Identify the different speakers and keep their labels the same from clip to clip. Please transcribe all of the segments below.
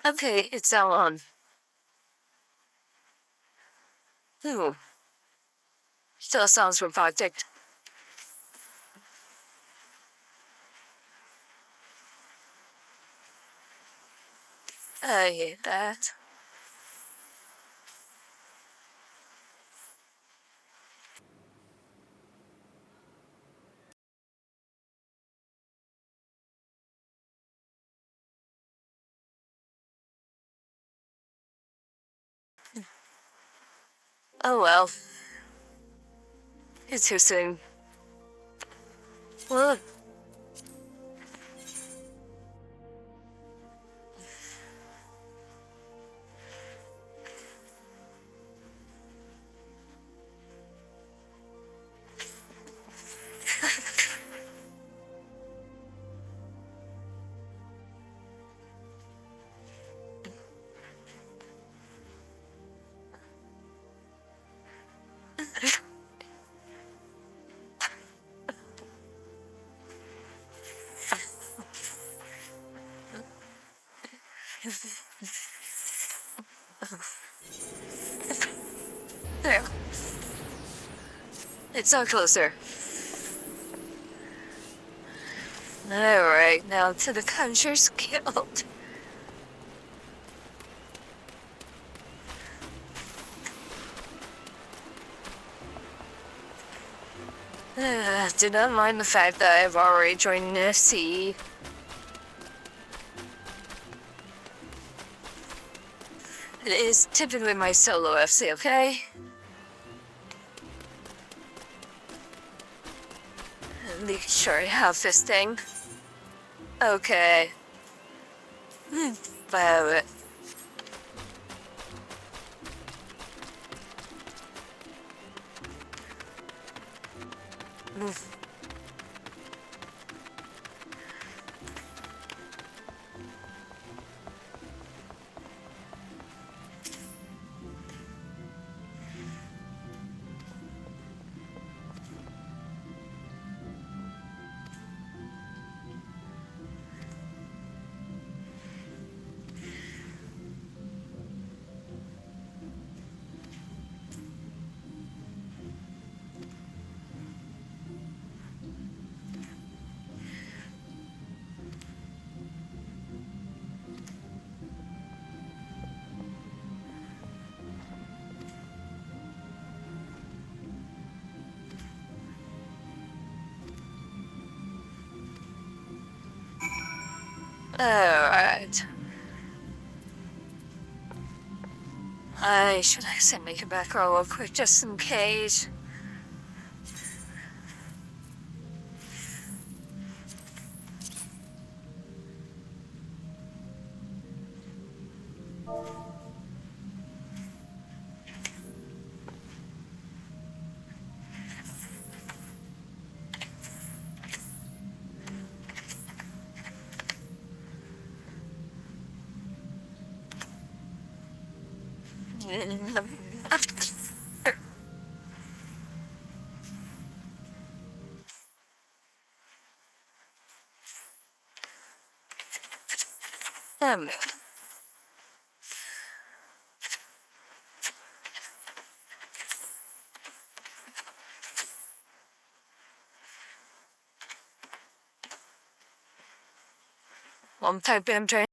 Speaker 1: Okay, it's now on. Ooh, still sounds robotic. I hate that. Oh well. It's too soon. Well, there. It's all closer. Alright, now to the Conjurer's Guild. Do not mind the fact that I've already joined the sea. It is typically my solo FC, okay? Make sure I have this thing. Okay. But alright. I should actually make it back real quick just in case. Um, one type I'm trying.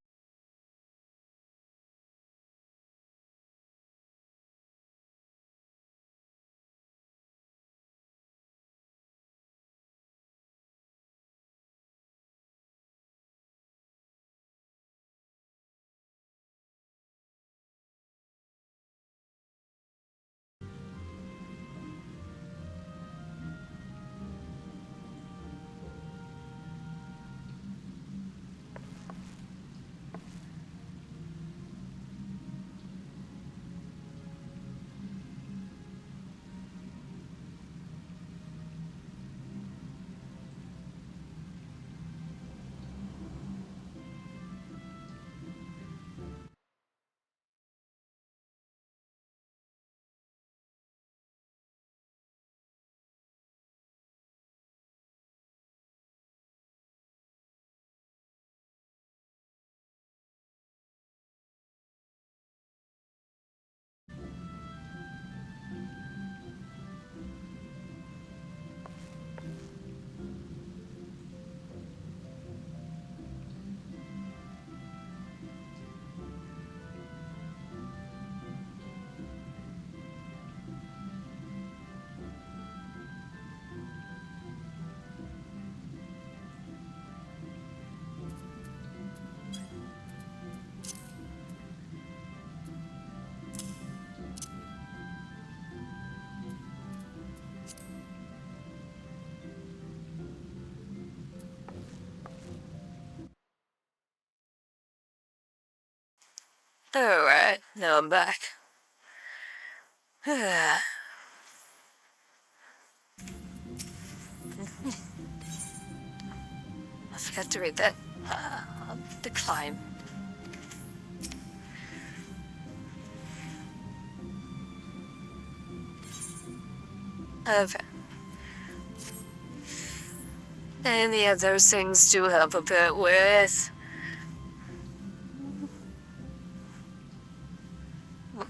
Speaker 1: Alright, now I'm back. I forgot to read that. The climb. Okay. Any of those things do help a bit with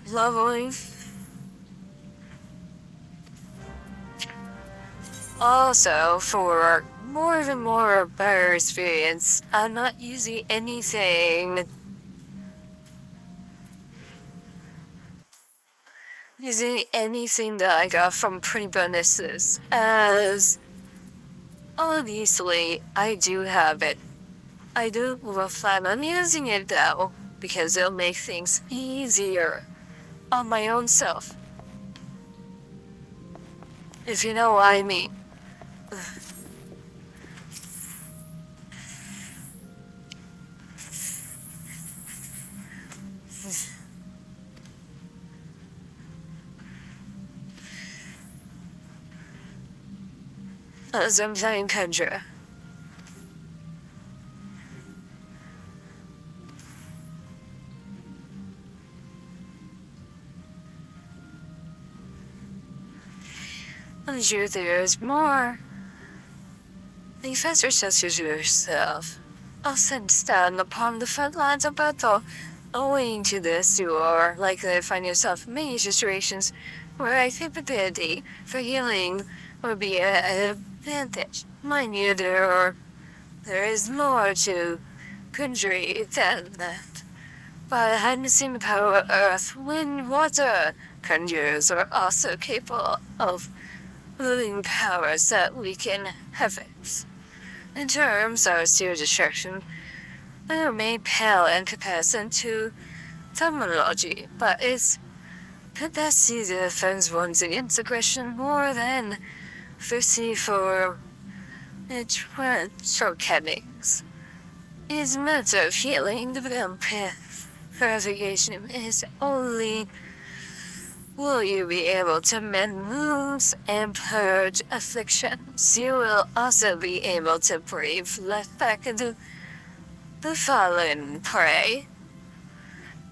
Speaker 1: leveling. Also, for more and more better experience, I'm not using anything that I got from pre-bonuses, as obviously I do have it. I do plan on using it though, because it'll make things easier on my own self. If you know what I mean. As I'm playing Kendra. I'm sure there's more. The faster such as yourself often stand upon the front lines of battle. Owing to this, you are likely to find yourself in many situations where a capability for healing would be an advantage. Mind you, there is more to conjuring than that. But harnessing the power of earth, wind, water, conjurers are also capable of living powers that weaken heavens. In terms of steel destruction, they remain pale in comparison to terminology, but its capacity to defend one's against aggression more than thirsty for its shortcomings. It is a matter of healing the purification is only will you be able to mend wounds and purge afflictions. You will also be able to breathe life back into the fallen prey.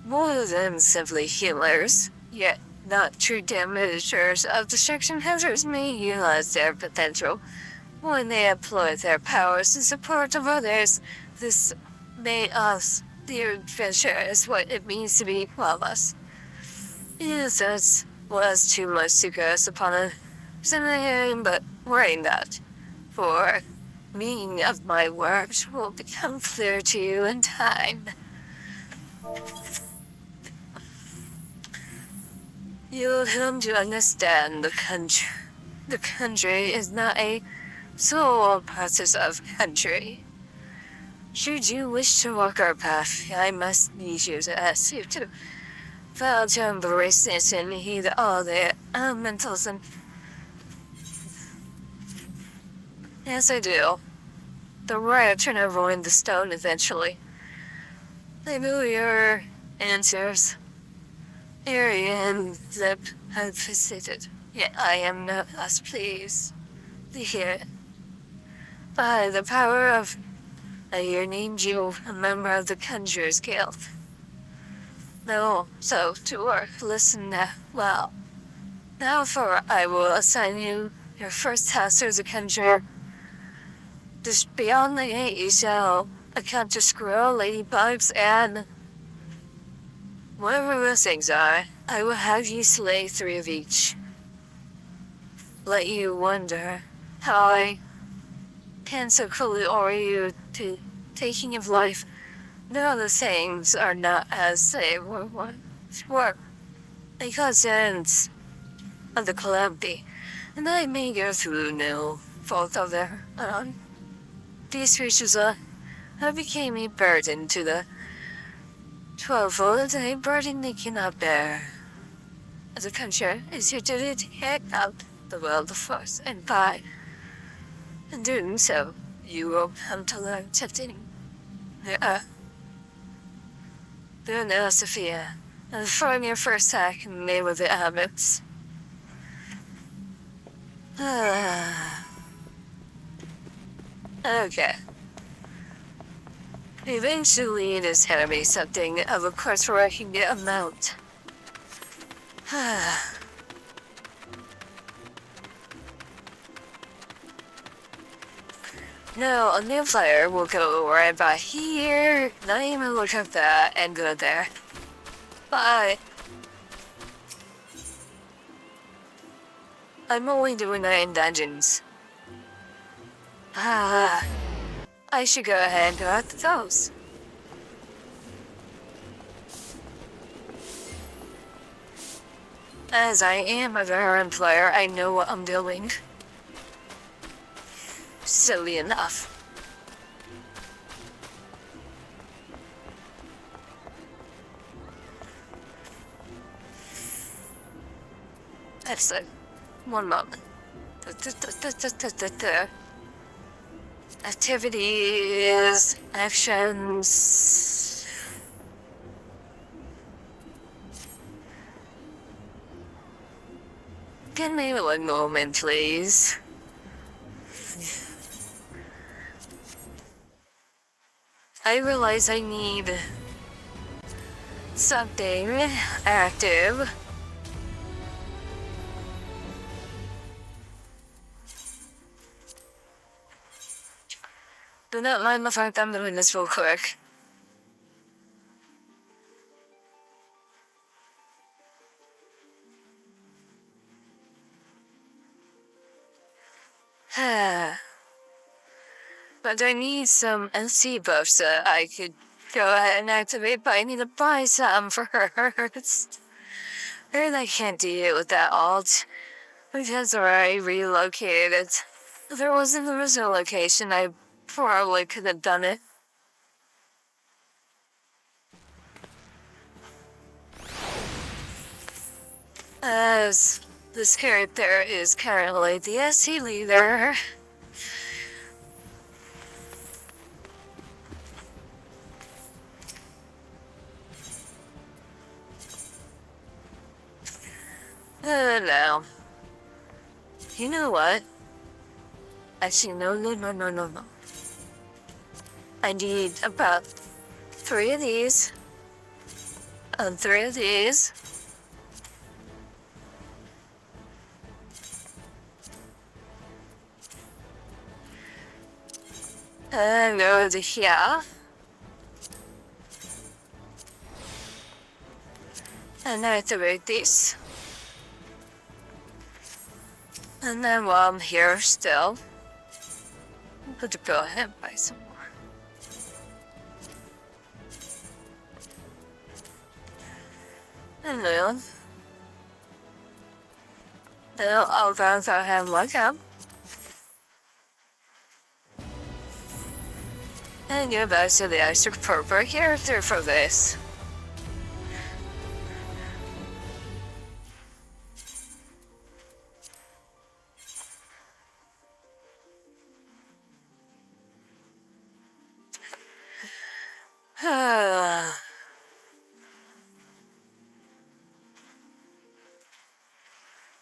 Speaker 1: More than simply healers, yet not true damagers of destruction hazards may utilize their potential when they employ their powers in support of others. This made us the adventure is what it means to be flawless. Yes, that was too much to grasp upon a seminary, but worrying that for meaning of my words will become clear to you in time. You'll come to understand the country. The country is not a sole process of country. Should you wish to walk our path, I must need you to ask you to vow to embrace this and heed all the elementals and... Yes, I do. The right turn over in the stone eventually. Maybe your answers. Arian lip had visited, yet I am no less pleased to hear it. By the power of a year named you a member of the Conjurer's Guild. No, so to work, listen now. Well, now for I will assign you your first task as a conjurer. Just beyond the gate you shall encounter squirrel, ladybugs, and whatever those things are, I will have you slay 3 of each. Let you wonder how I can so cruelly order you to taking of life. No, the things are not as they were once were. Because ends of the calamity, and I may go through no fault of their own. These creatures have became a burden to the 12-fold, a burden they cannot bear. As a country, it's your duty to take out the world of force, and by in doing so, you will come to learn something. The Good now, Sophia. And from your first hack made with the habits. Okay. Eventually, there's gonna be something of a course where I can get a mount. No, a new flyer will go right by here, not even look at that, and go there. Bye. I'm only doing 9 dungeons. I should go ahead and go out those. As I am a veteran player, I know what I'm doing. Silly enough. Excellent. One moment. Activities, actions. Give me 1 moment, please. I realize I need something active. Do not mind the fact I'm doing this real quick. But I need some NC buffs that I could go ahead and activate, but I need to buy some first. And I can't deal with that alt, because I relocated. If there wasn't the original location, I probably could have done it. As this character is currently the SC leader. Now. You know what? Actually, no. I need about 3 of these. And 3 of these. And go to here. And activate this. And then while I'm here still, I'm going to go ahead and buy some more. And then I'll go ahead and look up. And go back to the extra purple character for this.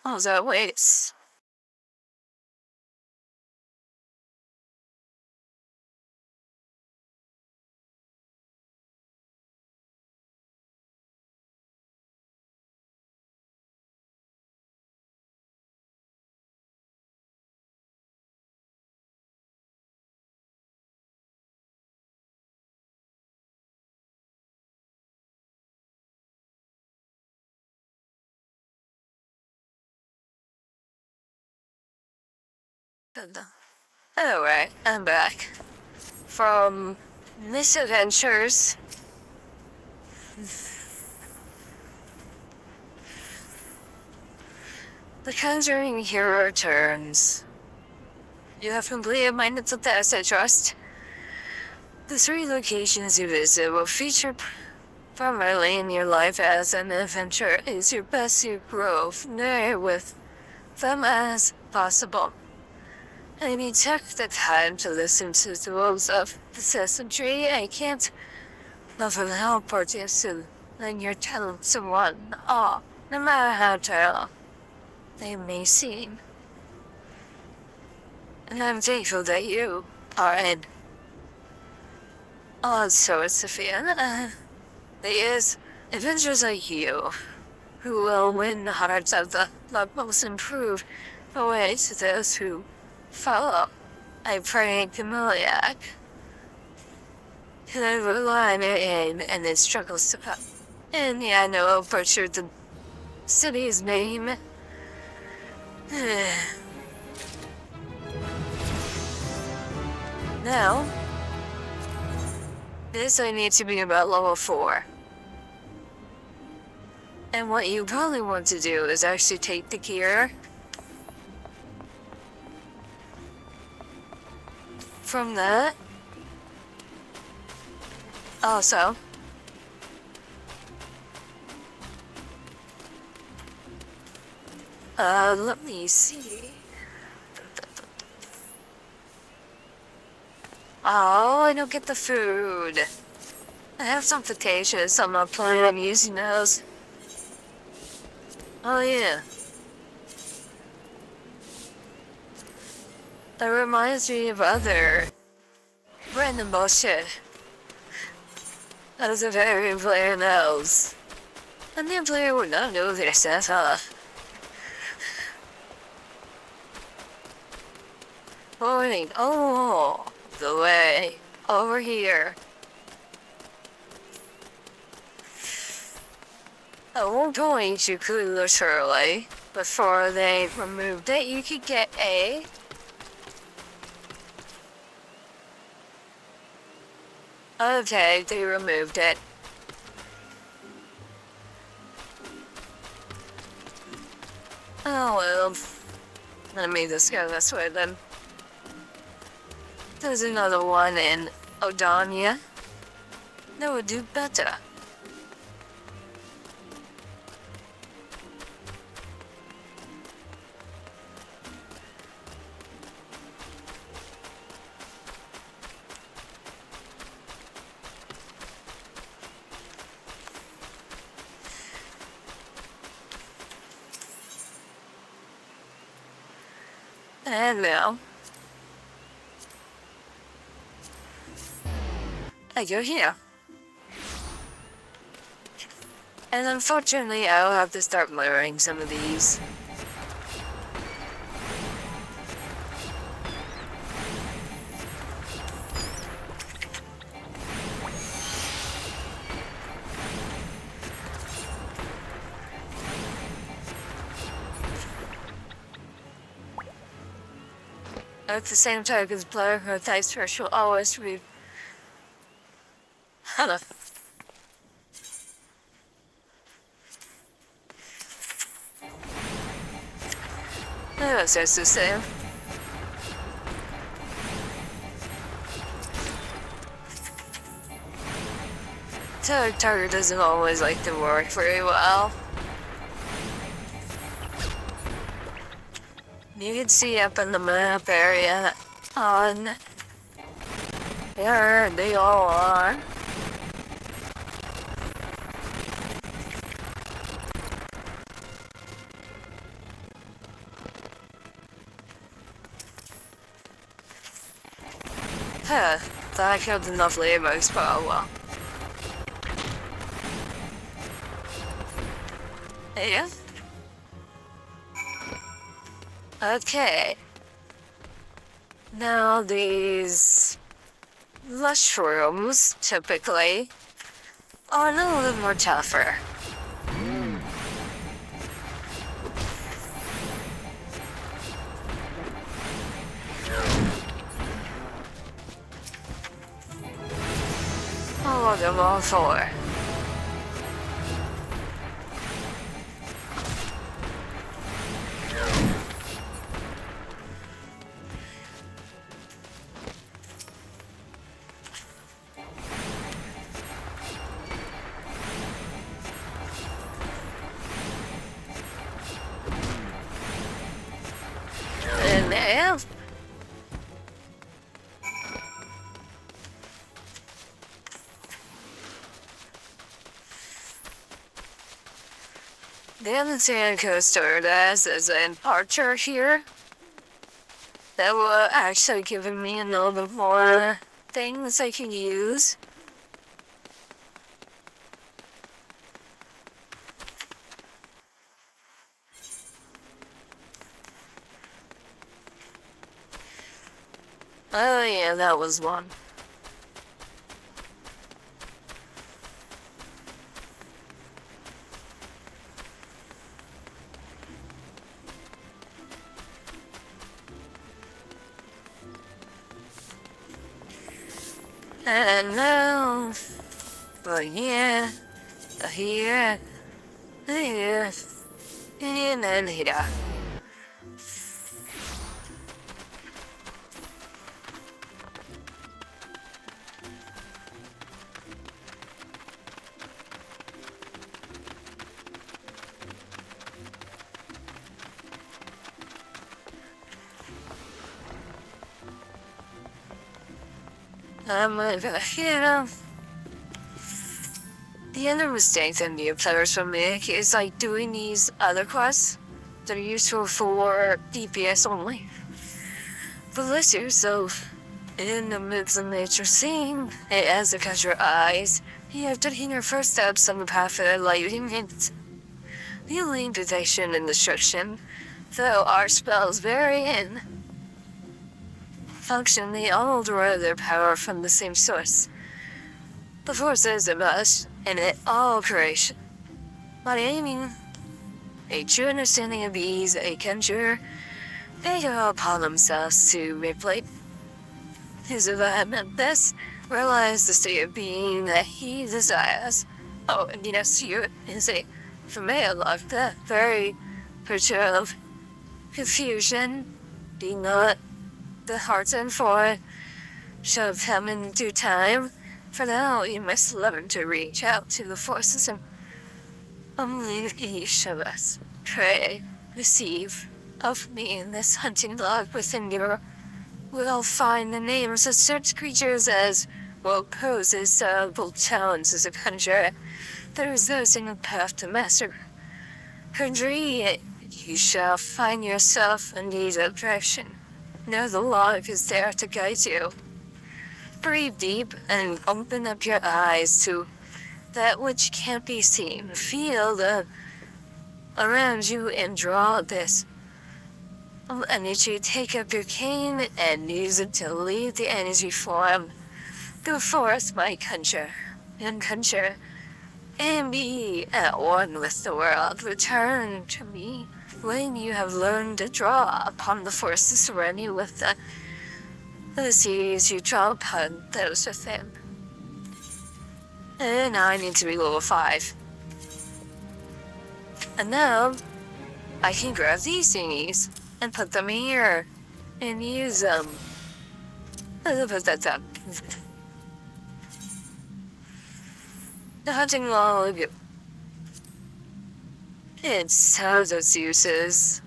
Speaker 1: Oh, that waits. Alright, I'm back. From misadventures. The Conjuring Hero returns. You have completed my mental test, I trust. The 3 locations you visit will feature primarily in your life as an adventure is your best to grow familiar with them as possible. I mean, took the time to listen to the rules of the Sesame Tree. I can't Nothing helps you soon when you're telling someone off, no matter how terrible they may seem. And I'm thankful that you are in all sorts of fear. There's adventures like you who will win the hearts of the most improved away to those who follow. I pray Camilliac can rely on their aim and its struggles to come. And yeah, I know I'll butcher the city's name. Now, this I need to be about level 4. And what you probably want to do is actually take the gear from that. Also, let me see. Oh, I don't get the food. I have some potatoes, so I'm not planning on using those. Oh yeah. That reminds me of other random bullshit. That is a very player knows. A new player would not know this at all. Pointing, oh, the way over here. At one point you could literally, before they removed it, you could get a okay, they removed it. Oh well. Let me just go this way then. There's another one in Odonia. That would do better. And now, you're here. And unfortunately, I'll have to start murdering some of these. At the same time, as player her dice first will always be. Hello. That's just the same. Target doesn't always like to work very well. You can see up in the map area on there they all are. Huh, thought I killed enough ladybug but oh well. Yeah? Okay. Now these mushrooms typically are a little bit more tougher. All of them all 4. And there. The Amazon coaster as an archer here. That will actually give me a little bit more things I can use. Oh yeah, that was one. And now, but yeah, here, and then here. I'm over here. The other mistake that new players will make is like doing these other quests that are useful for DPS only. Bless yourself. In the midst of nature scene, as you catch your eyes, you have taken your first steps on the path of enlightenment. The only detection and destruction, though our spells vary in function, they all derive their power from the same source. The forces of us, and it all creation. By aiming, a true understanding of these, a conjurer, they go upon themselves to replay his environment best, realize the state of being that he desires. Oh, and yes, you is a familiar like that, very perturbed confusion, be not the heart and for shall come in due time. For now, you must learn to reach out to the forces and only each of us pray, receive of me in this hunting log within your will find the names of such creatures as will pose as bold challenge as a conjurer. There is those in the path to master conjuring. You shall find yourself in need of direction. Know the log is there to guide you. Breathe deep and open up your eyes to that which can't be seen. Feel the around you and draw this energy. Take up your cane and use it to lead the energy form. Go forth, my conjure, and conjure, and be at one with the world. Return to me when you have learned to draw upon the forces surrounding you with the seas you draw upon those within. And now I need to be level 5. And now, I can grab these thingies and put them here and use them. I'll put that down. The hunting log. It has its uses.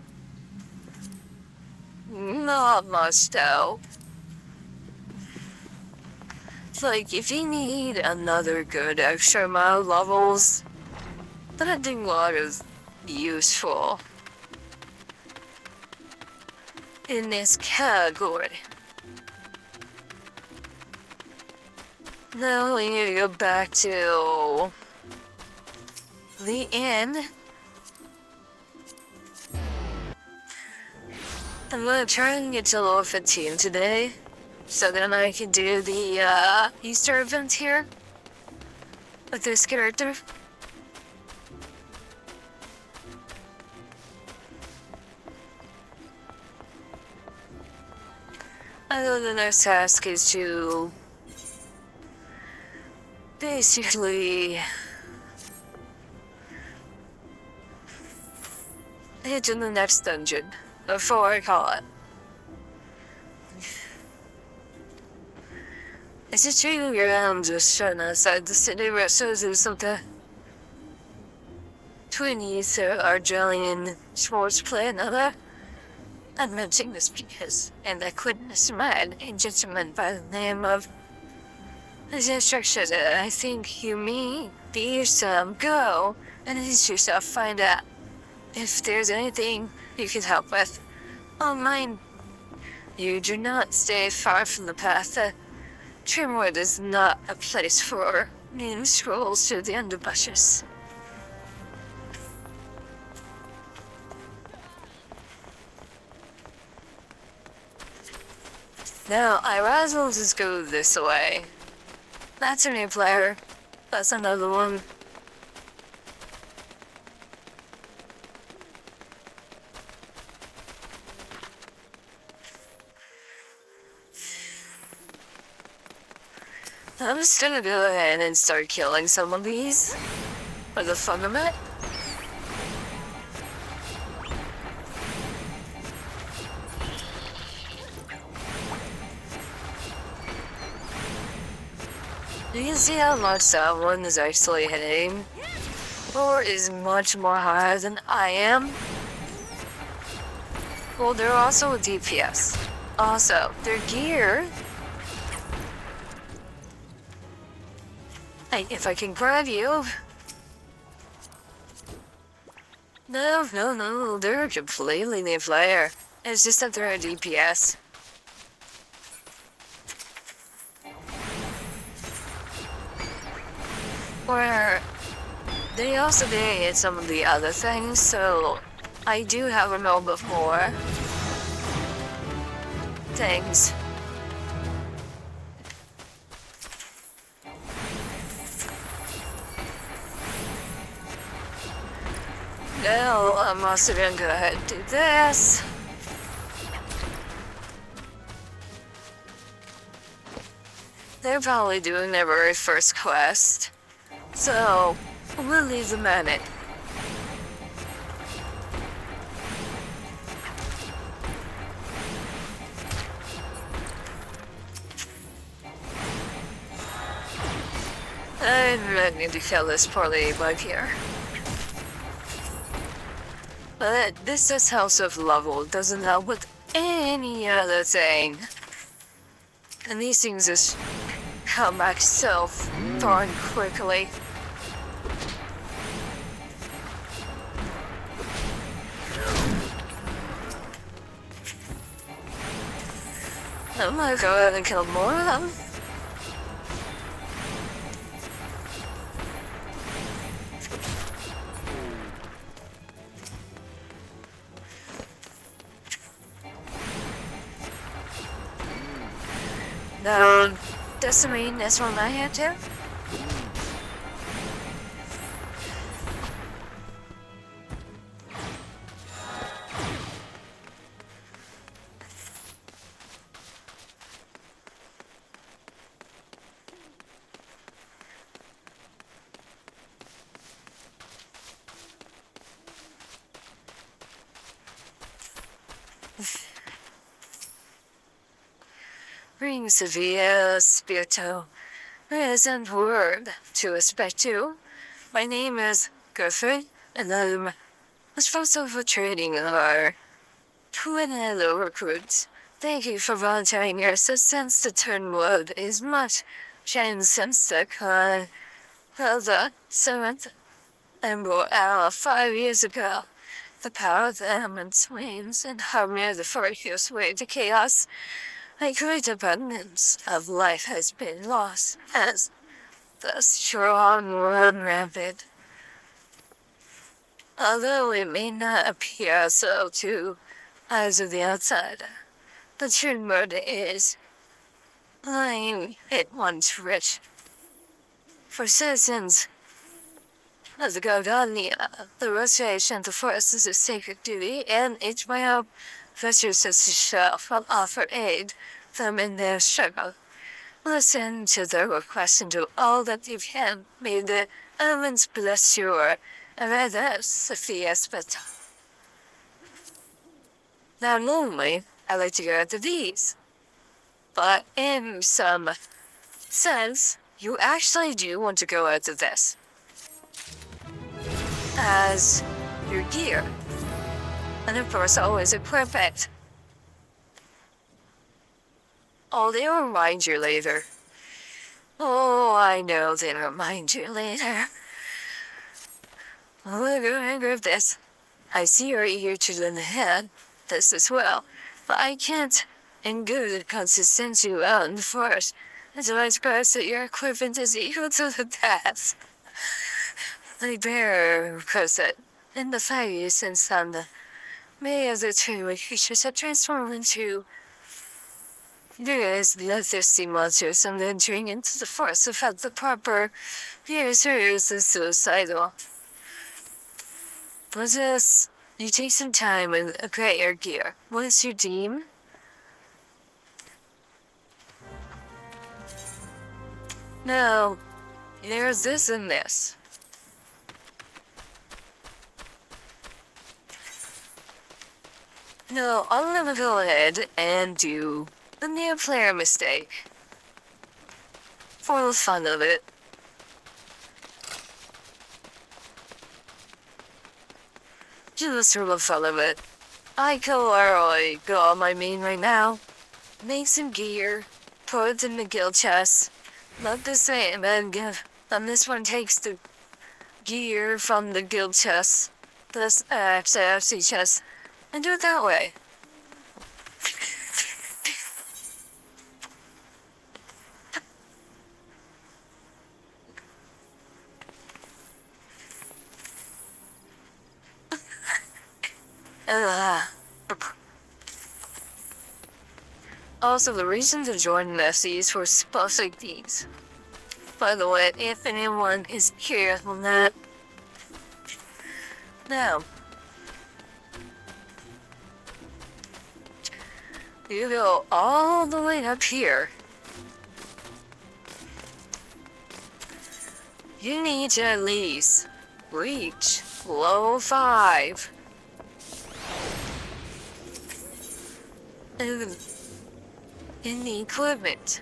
Speaker 1: Not much though. Like, if you need another good extra amount of levels, the hunting log is useful in this category. Now we need to go back to the inn. I'm gonna try and get to level 15 today, so then I can do the Easter event here with this character. I know the next task is to basically head to the next dungeon before I call it. It's just really around just trying outside the city where shows there's something. Twinnies are drilling towards play another. I'm mentioning this because, and I couldn't man, a gentleman by the name of his instructions. I think you mean be yourself, go, and ease yourself, find out If there's anything you can help with, I'll mind. You do not stay far from the path. Trimwood is not a place for mean scrolls through the underbushes. Now, I might as well just go this way. That's a new player. That's another one. I'm just gonna go ahead and start killing some of these for the fun of it. You can see how much that one is actually hitting. Or is much more higher than I am. Well, they're also a DPS. Also, their gear. Hey, if I can grab you. No, they're a completely new player. It's just that they're a DPS. Where they also did some of the other things, so I do have a little bit more things. Now I'm also gonna go ahead and do this. They're probably doing their very first quest, so we'll leave them at it. I need to kill this poor ladybug here. But this House of Level doesn't help with any other thing. And these things just come back so darn quickly. I'm gonna go ahead and kill more of them. No, doesn't mean this one I had to. Bring severe spirito. Present word to respect to. My name is Gertrude, and I'm responsible for training our Twinello recruits. Thank you for volunteering your assistance. The turn word is much changed since the the 7th Emerald Hour 5 years ago. The power of the elements wanes, and harmony of the furious way to chaos. A great abundance of life has been lost as the strong run rampant. Although it may not appear so to eyes of the outsider, the true murder is lying at once rich. For citizens of the Gargania, the restoration of the forest is a sacred duty, and each my hope ventures as itself will offer aid them in their struggle. Listen to their request and do all that you can. May the elements bless your rather Sophia Spetta. Now normally, I like to go after these. But in some sense, you actually do want to go after this. As your gear. And of course, always equip it. Oh, they'll remind you later. Oh, I know they'll remind you later. I'm gonna go ahead and grab this. I see you're eager to learn ahead, this as well, but I can't endure the consistency around first until I express that your equipment is equal to the task. I bear it. In the 5 years since then, many of the two creatures have transformed into various bloodthirsty monsters and entering into the forest without the proper reassurance and suicidal. But just, you take some time and upgrade your gear. What is your team? No, there's this and this. No, I'm gonna go ahead and do the new player mistake. For the fun of it. Just for the fun of it. I can literally go on my main right now, make some gear, put it in the guild chest, let this same and give, and this one takes the gear from the guild chest, this FFXIV chest, and do it that way. Also, the reason to join the FCs for stuff like these. By the way, if anyone is curious on that. Now, you go all the way up here. You need to at least reach level 5. In the equipment.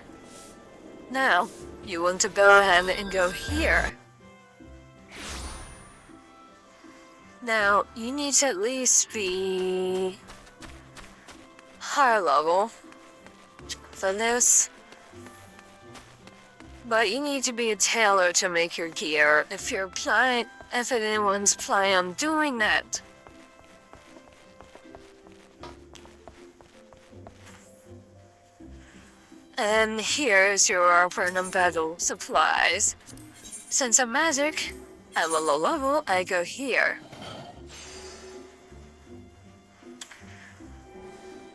Speaker 1: Now, you want to go ahead and go here. Now, you need to at least be higher level than this. But you need to be a tailor to make your gear if anyone's planning on doing that. And here's your random battle supplies. Since I'm magic, I'm a low level, I go here.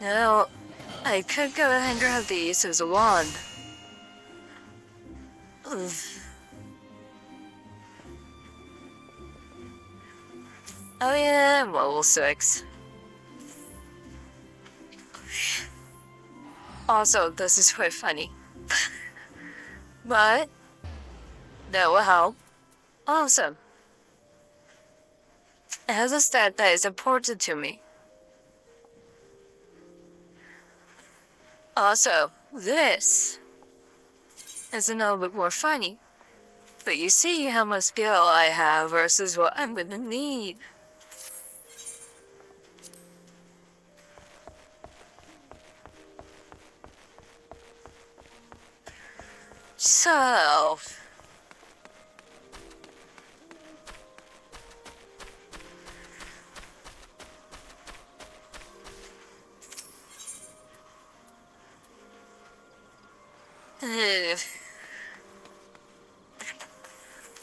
Speaker 1: Now, I could go ahead and grab these as a wand. Oof. Oh yeah, I'm level 6. Also, this is quite funny. But that will help. Awesome. It has a stat that is important to me. Also, this is a little bit more funny. But you see how much skill I have versus what I'm gonna need. So,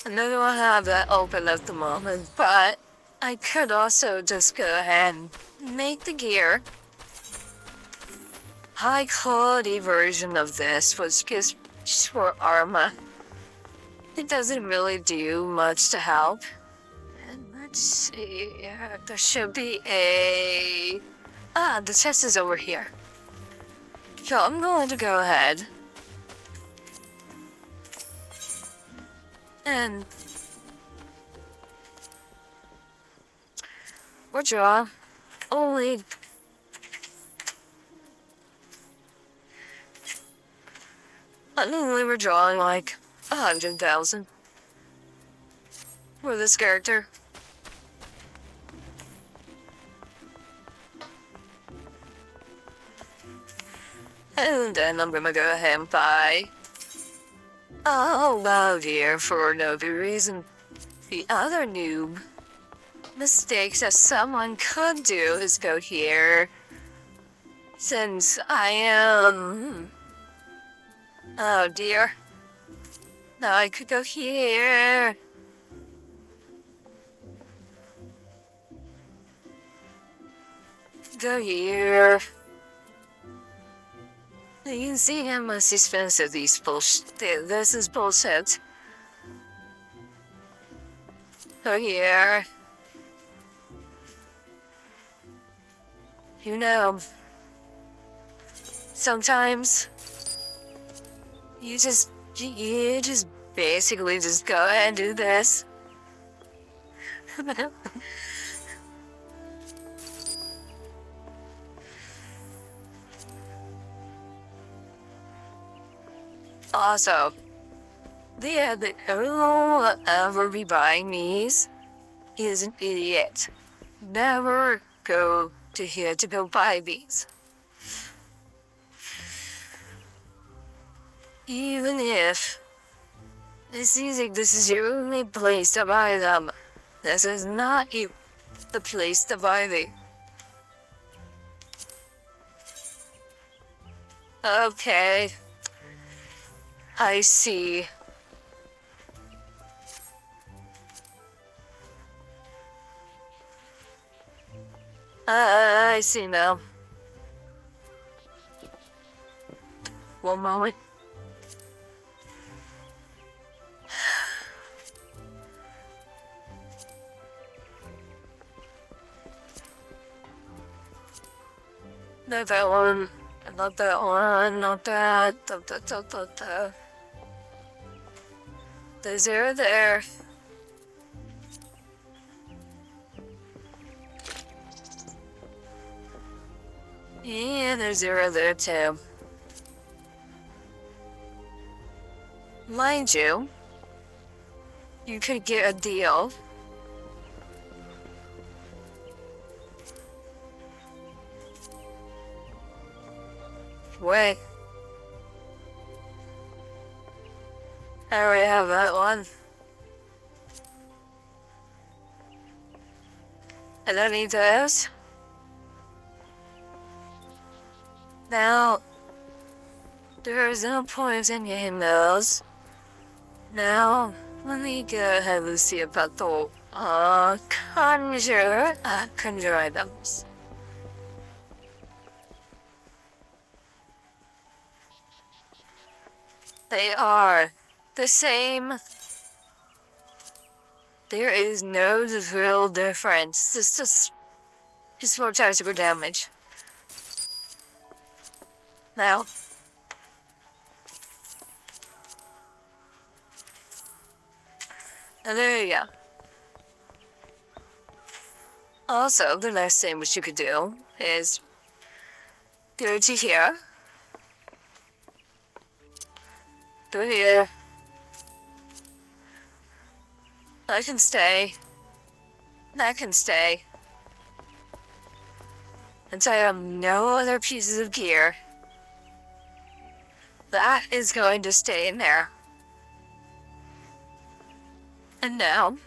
Speaker 1: I don't have that open at the moment, but I could also just go ahead and make the gear. High quality version of this was just for armor. It doesn't really do much to help. And let's see, there should be the chest is over here. So I'm going to go ahead and withdraw only we're drawing like 100,000 for this character. And then I'm gonna go ahead and buy wow dear for no good reason. The other noob mistake that someone could do is go here. Since I am... Oh dear. Now I could go here. Go here. You can see how much expensive these bullshit. This is bullshit. Go here. You know, sometimes you just basically just go ahead and do this. Also, the everyone will ever be buying these is an idiot. Never go to here to go buy these. Even if it seems like this is your only place to buy them, this is not the place to buy them. Okay. I see. I see now. One moment. Not that one. Not that one. Not that. The zero there. And there's zero there too. Mind you, you could get a deal. Wait. I already have that one. I don't need those. Now, there is no point in getting those. Now, let me go ahead and see about the conjure items. They are the same. There is no real difference. It's more tactical damage. Now, and there you go. Also, the next thing which you could do is go to here. Go here. I can stay. I can stay. Until I have no other pieces of gear. That is going to stay in there. And now,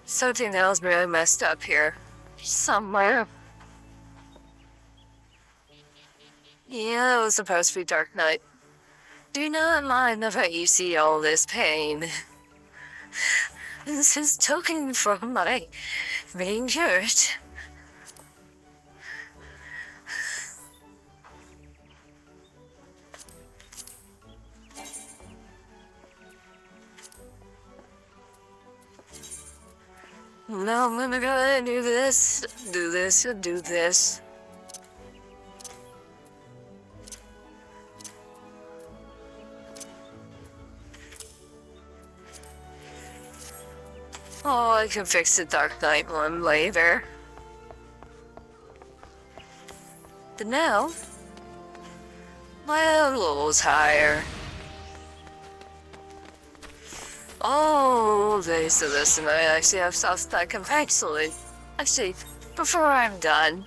Speaker 1: something else really messed up here. Somewhere. Yeah, it was supposed to be Dark Knight. Do not mind the fact you see all this pain. This is token from my being hurt. No, I'm gonna go ahead and do this, do this, and do this. Oh, I can fix the Dark Knight one later. But now, my level's higher. Oh, they said this, and I actually have stuff that I can actually. Actually, before I'm done,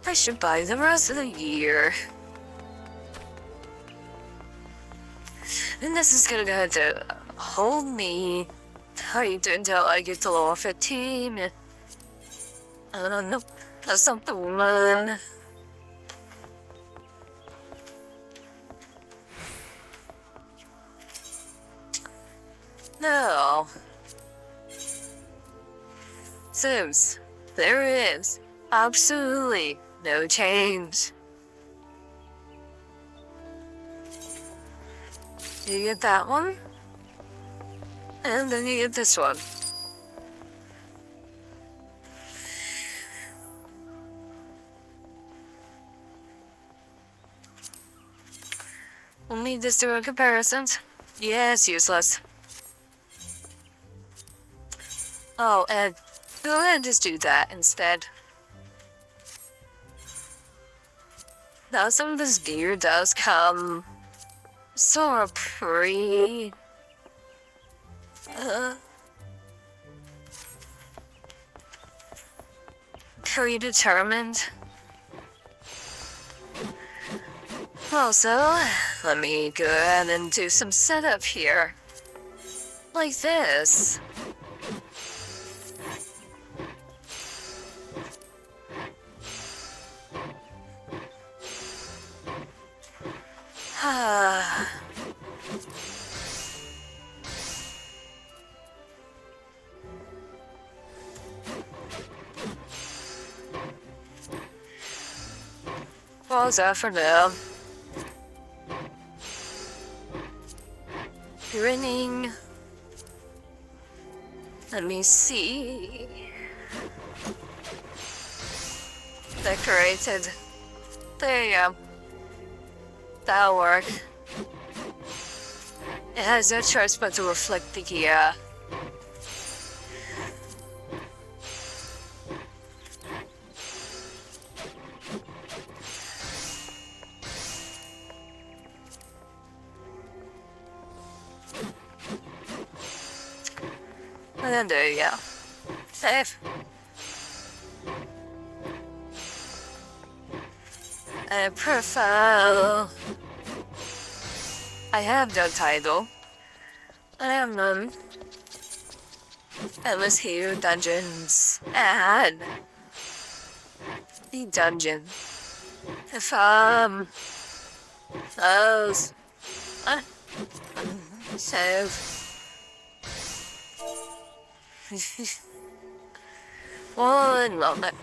Speaker 1: I should buy the rest of the year. And this is gonna have to hold me tight until I get to level 15. I don't know. That's something, man. No. Sims, there is absolutely no change. You get that one, and then you get this one. We'll need this to run comparisons. Yes, useless. Oh, and go ahead and just do that instead. Now some of this gear does come sort of predetermined. Also, let me go ahead and do some setup here. Like this. Pause that for now. Grinning. Let me see. Decorated. There you go. That'll work. It has no choice but to reflect the gear. And then there you go. Save. And profile. I have no title. I have none. Endless Hero Dungeons. And the dungeon. If those save. One moment.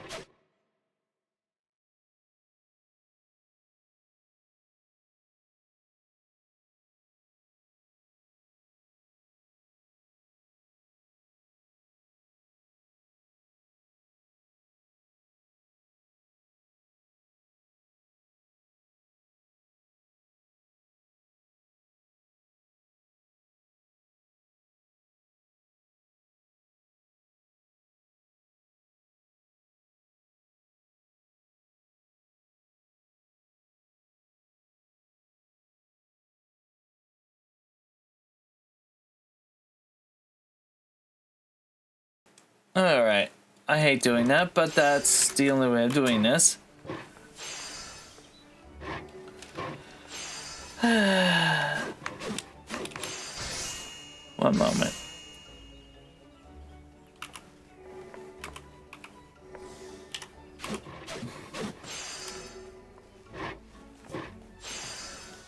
Speaker 2: Alright. I hate doing that, but that's the only way of doing this. One moment.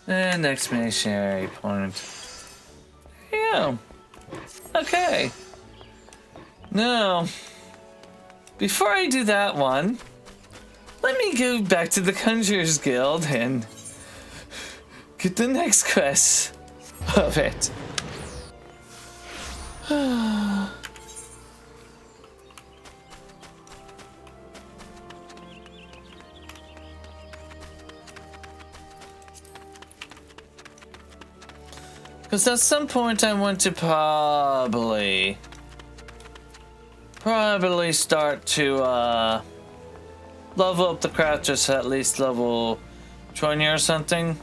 Speaker 2: And next missionary point. There you go. Okay. Now, before I do that one, let me go back to the Conjurers Guild and get the next quest of it. Because at some point I want to probably start to level up the crafters at least level 20 or something.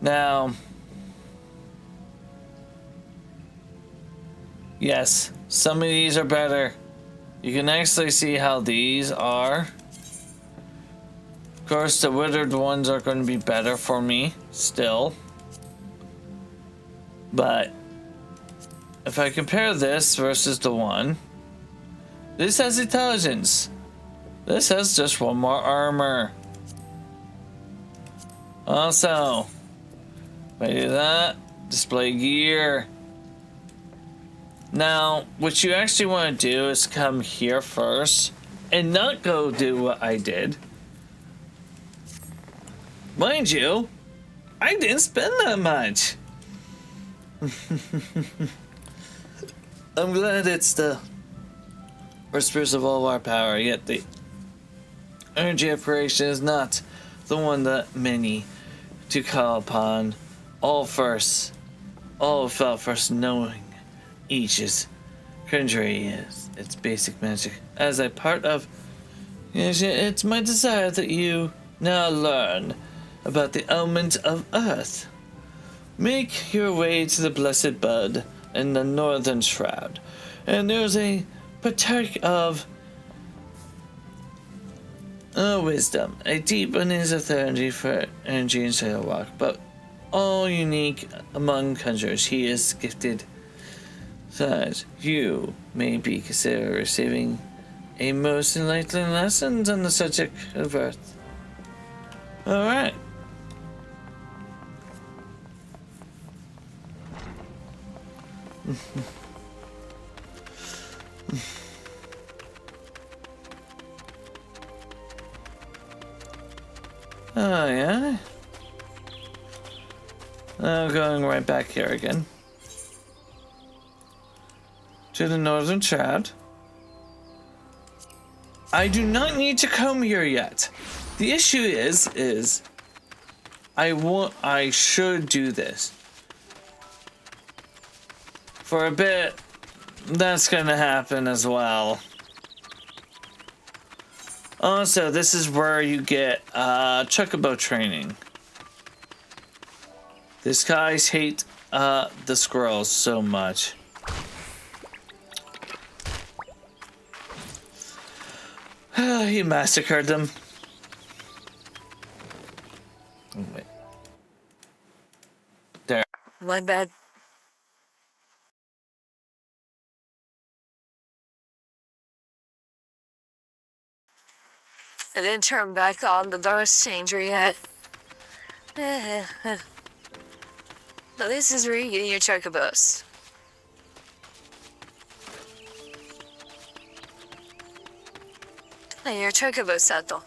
Speaker 2: Now, yes, some of these are better. You can actually see how these are course, the withered ones are going to be better for me still. But if I compare this versus the one, this has intelligence. This has just one more armor. Also, if I do that, display gear. Now, what you actually want to do is come here first and not go do what I did. Mind you, I didn't spend that much. I'm glad it's the whispers of all our power, yet the energy operation is not the one that many to call upon. All felt first knowing each's country is its basic magic. As a part of it's my desire that you now learn about the element of earth. Make your way to the Blessed Bud in the Northern Shroud, and there's a partake of wisdom, a deep uneasy authority for energy and sail walk, but all unique among conjurers. He is gifted. Besides, you may be considered receiving a most enlightening lesson on the subject of Earth. Alright. Oh, yeah? Oh, going right back here again. To the Northern Shroud. I do not need to come here yet. The issue is I should do this. For a bit, that's gonna happen as well. Also, this is where you get chocobo training. These guys hate the squirrels so much. He massacred them. Oh, wait. There.
Speaker 1: My bad. I didn't turn back on the Dark Changer yet. But this is where you get your chocobos. And your chocobo settle,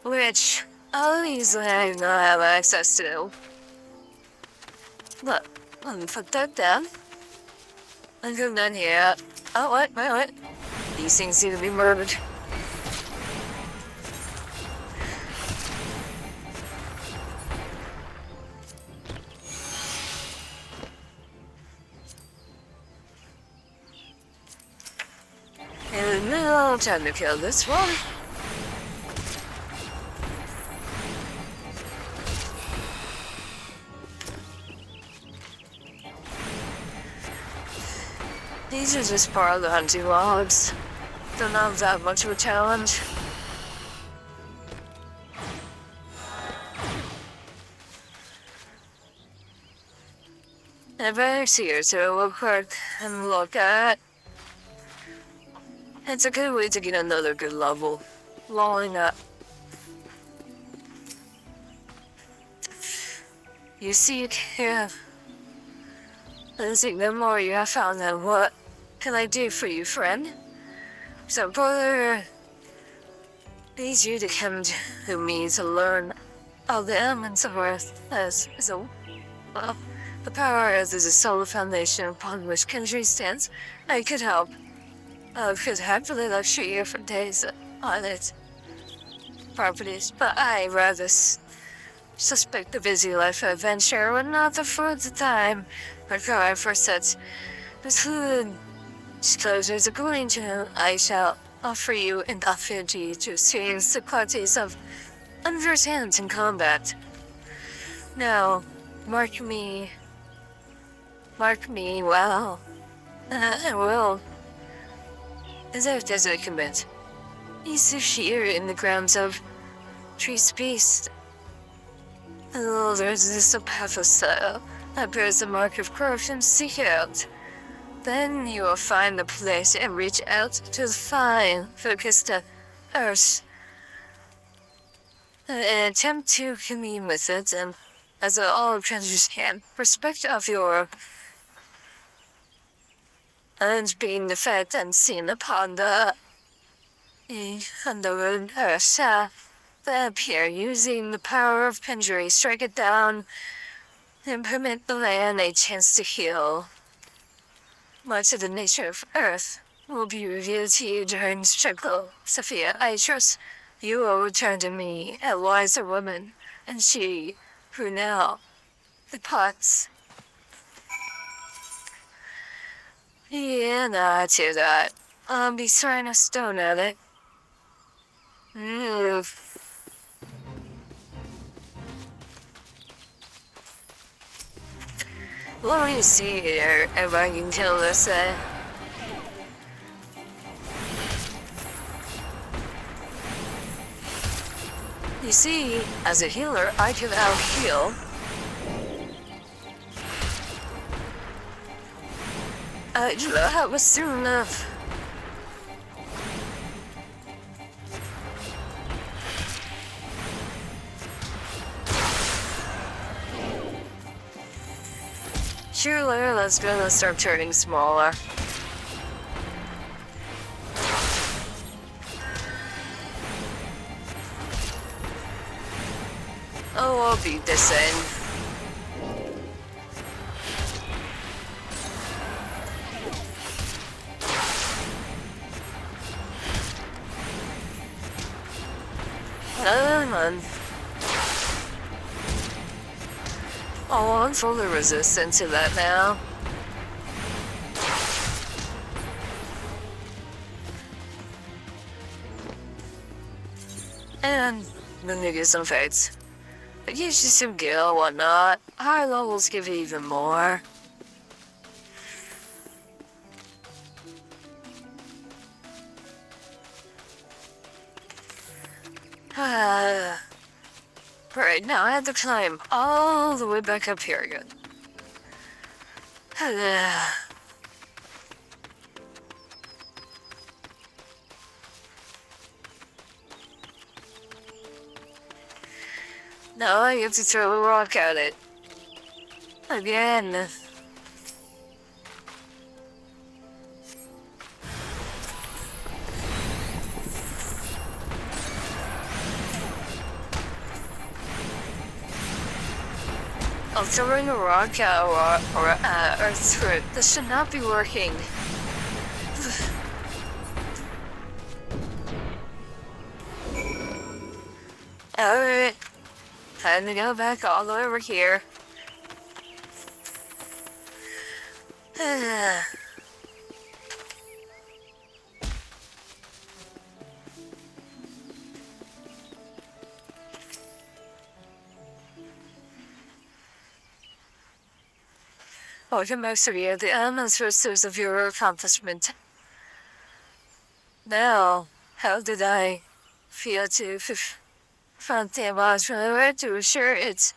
Speaker 1: which obviously I do not have access to. Look, let me put that down. And come down here. Oh, what? These things need to be murdered. And now, time to kill this one. These are just part of the hunting logs. They're not that much of a challenge. FFXIV real quick and look at. It's a good way to get another good level. Lolling up. You see it here. Let's see, the more you have found out, what can I do for you, friend? So, brother needs you to come to me to learn all the elements of Earth. Well, the power of Earth is a solid foundation upon which country stands. I could help. I could happily lecture you for days on its properties, but I rather suspect the busy life of adventure would not afford the time required for such fluid disclosures. According to I shall offer you an opportunity to experience the qualities of unversed hands in combat. Now, mark me well. I will. As if there's a commit. He's here in the grounds of trees beast. Oh, there's this pathocell that bears the mark of corruption. Seek it out. Then you will find the place and reach out to the fine, focused earth. And attempt to commune with it, and as all creatures can, respect of your and being the fed and seen upon the underworld earth that appear using the power of Pendry, strike it down and permit the land a chance to heal. Much of the nature of Earth will be revealed to you during struggle. Sophia, I trust you will return to me, a wiser woman, and she, who now departs. Yeah, nah, I do that. I'll be throwing a stone at it. Let me see here if I can kill this thing. You see, as a healer, I can out-heal. That was soon enough. Surely that's gonna start turning smaller. Oh, I'll beat this in. Come on. Oh, I'm fully resistant to that now. And I'm gonna get some fights. But usually some gil, whatnot. High levels give even more. Right now I have to climb all the way back up here again. Now I have to throw a rock at it. Again. I'm throwing a rock at Earth's root. This should not be working. Alright. Time to go back all the way over here. Welcome back to the elements versus of your accomplishment. Now, how did I feel to front the watchman to assure it's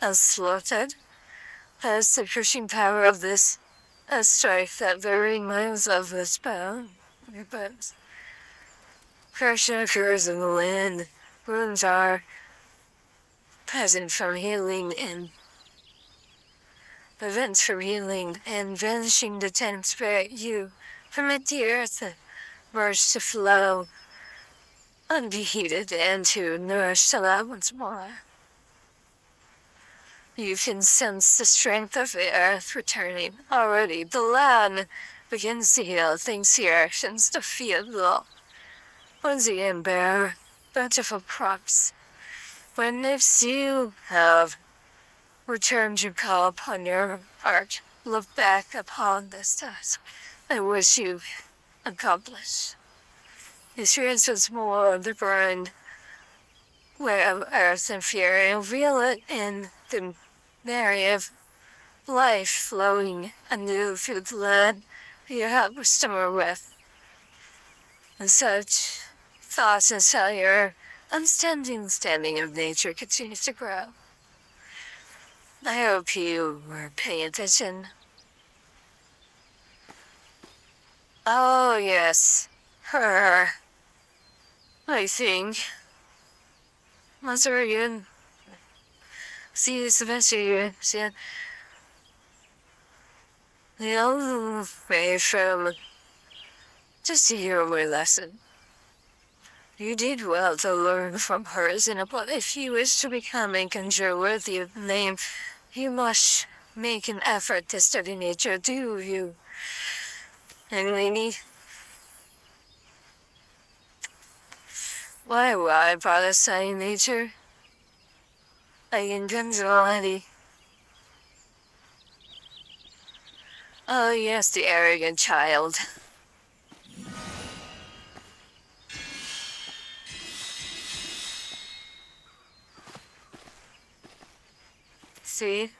Speaker 1: unslaughtered? Has the crushing power of this a strike that very reminds of this bone? Your bones. Crushing occurs in the land. Wounds are present from healing and prevents from healing and vanishing the time spirit. You permit the earth merge to flow unbeheated and to nourish the land once more. You can sense the strength of the earth returning. Already the land begins to heal thanks to your actions to feel the onesie and bear bountiful crops. When if you have returned your call upon your heart, look back upon this task I wish you accomplished. Experience was more of the grind way of earth and fear, and reveal it in the merry of life flowing anew through the land you have wisdom with. And such thoughts and cellular understanding of nature continues to grow. I hope you were paying attention. Oh, yes. Her. I think. 那这儿人 See, especially先 away from just a year-away lesson. You did well to learn from hers, but if you wish to become a conjurer worthy of the name, you must make an effort to study nature, do you? And lady, why would I bother studying nature? I can already. Oh yes, the arrogant child. See?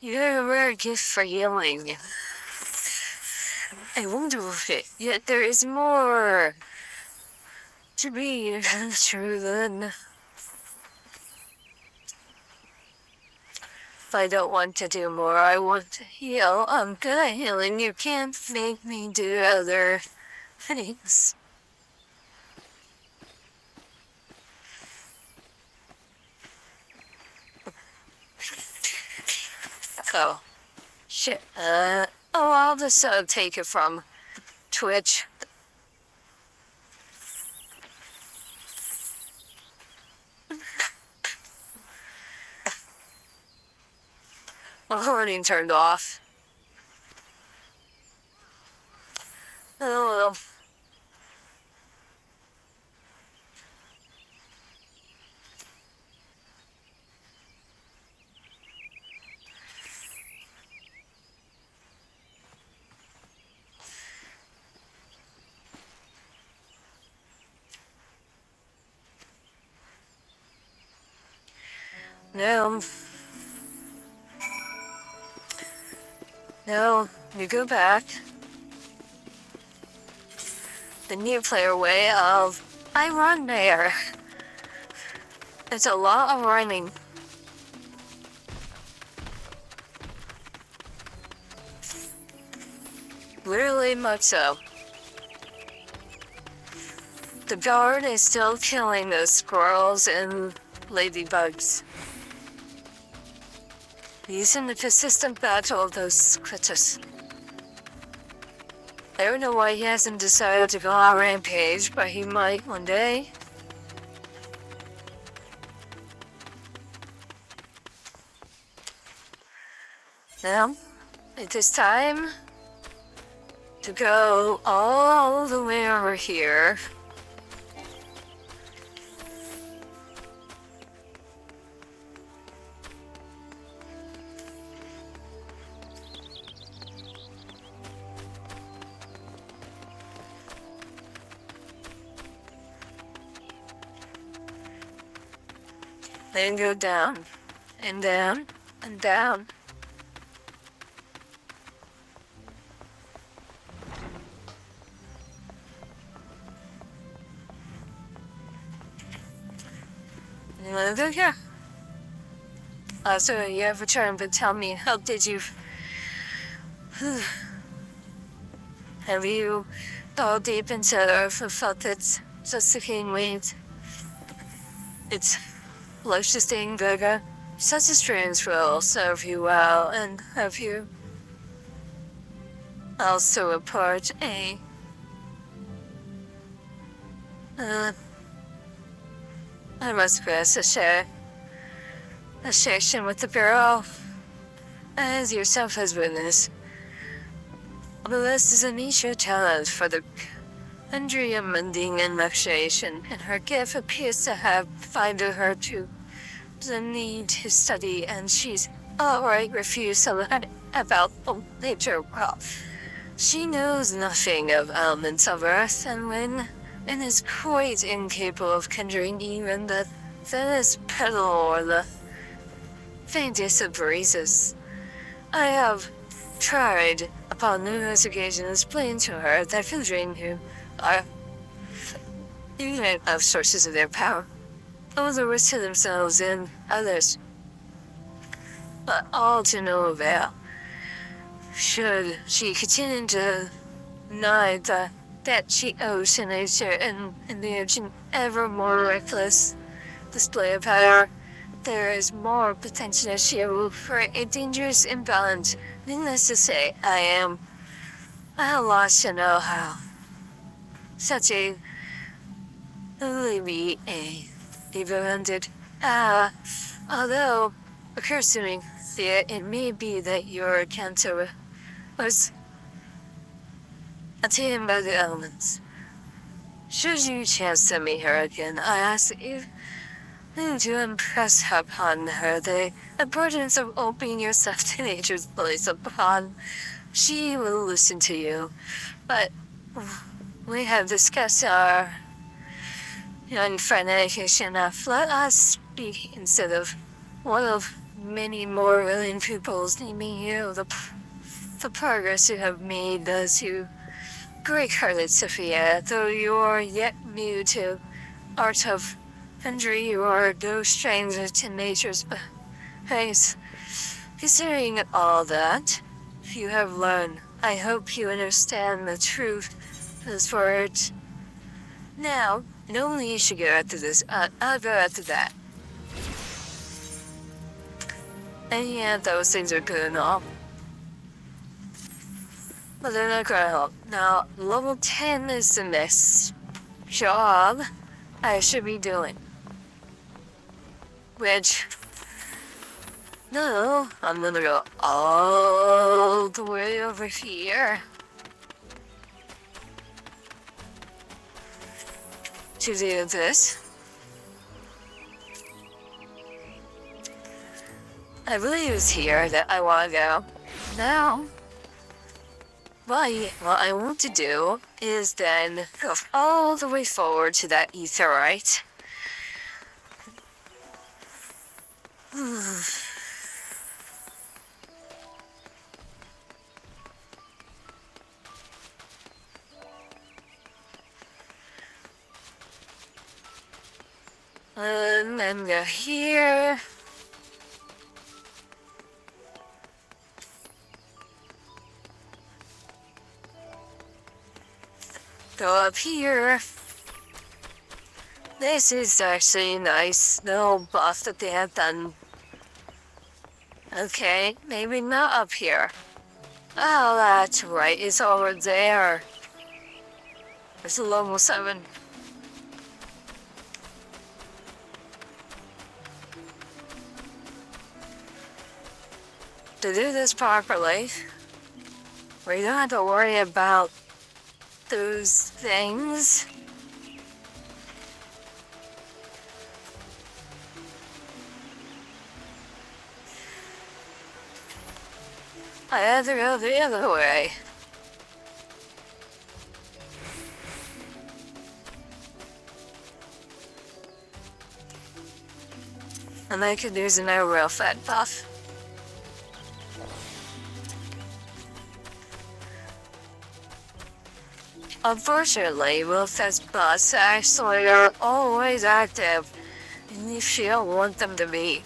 Speaker 1: You have a rare gift for healing. I wonder if yet there is more to be true than. If I don't want to do more, I want to heal. I'm good at healing. You can't make me do other things. Oh. Shit. I'll just take it from Twitch. Already turned off. Oh well. No, you go back. The new player way of I run there. It's a lot of running. Literally much so. The guard is still killing those squirrels and ladybugs. He's in the persistent battle of those critters. I don't know why he hasn't decided to go on a rampage, but he might one day. Now, it is time to go all the way over here. Then go down, and down, and down. You wanna go here? So you have returned, but tell me, how did you... Have you dug deep into the earth and felt it's just a keen weight? It's life-sustaining vigor. Such a strange will serve you well, and have you also report a I must press a section with the Bureau, as yourself has witnessed. The list is a niche talent for the country of mending and luxuration, and her gift appears to have provided her to the need to study, and she's outright refused to learn about the nature world. She knows nothing of elements of earth, and is quite incapable of conjuring even the thinnest petal or the faintest of breezes. I have tried upon numerous occasions to explain to her that children who are even of sources of their power, those the risk to themselves and others, but all to no avail. Should she continue to deny the debt she owes to nature and indulge in ever more reckless display of power, there is more potential she will create a dangerous imbalance. Needless to say, I am at a loss to know how such a be prevented. Although occurs to me that it may be that your cancer was attained by the elements. Should you chance to meet her again, I ask you to impress upon her the importance of opening yourself to nature's place upon. She will listen to you, but we have discussed our unfriendly enough. Let us speak instead of one of many more willing pupils naming you the progress you have made thus you great-hearted Sophia, though you are yet new to art of injury, you are no stranger to nature's pace. Considering all that you have learned, I hope you understand the truth of those words. Now, normally you should go after this. I'll go after that. And yeah, those things are good and all. But they're not gonna help. Now, level 10 is the next job I should be doing. Which, no, I'm gonna go all the way over here to do this. I believe it's here that I want to go. Now, what I want to do is then go all the way forward to that etherite. And go here. Go up here. This is actually nice little buff that they have done. Okay, maybe not up here. Oh, that's right, it's over there. It's a level 7. To do this properly, we don't have to worry about those things. I have to go the other way. And I could use an real fat buff. Unfortunately, Wolf's bots actually are always active, and if you don't want them to be.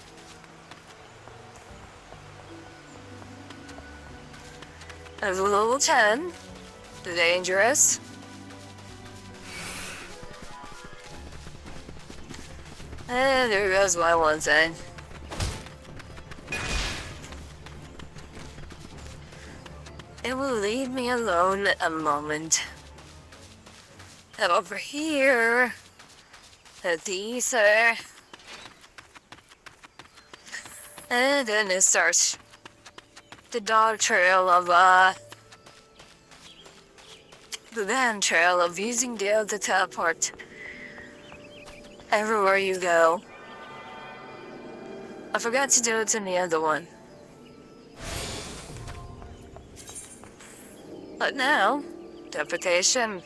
Speaker 1: As level 10, dangerous. And there goes my one thing. It will leave me alone a moment. And over here, at the ether. And then it starts the dog trail of, the van trail of using Dale to teleport everywhere you go. I forgot to do it in the other one. But now, teleportation.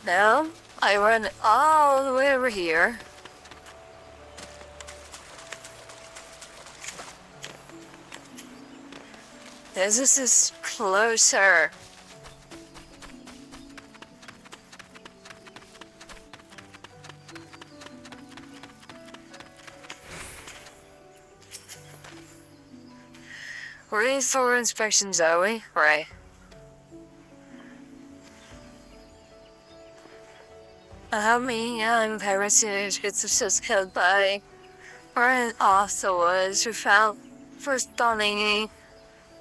Speaker 1: Now, I run all the way over here. this is closer. We're in for inspections, are we? Right. How many parasites it's just killed by Brian also was who found first donning a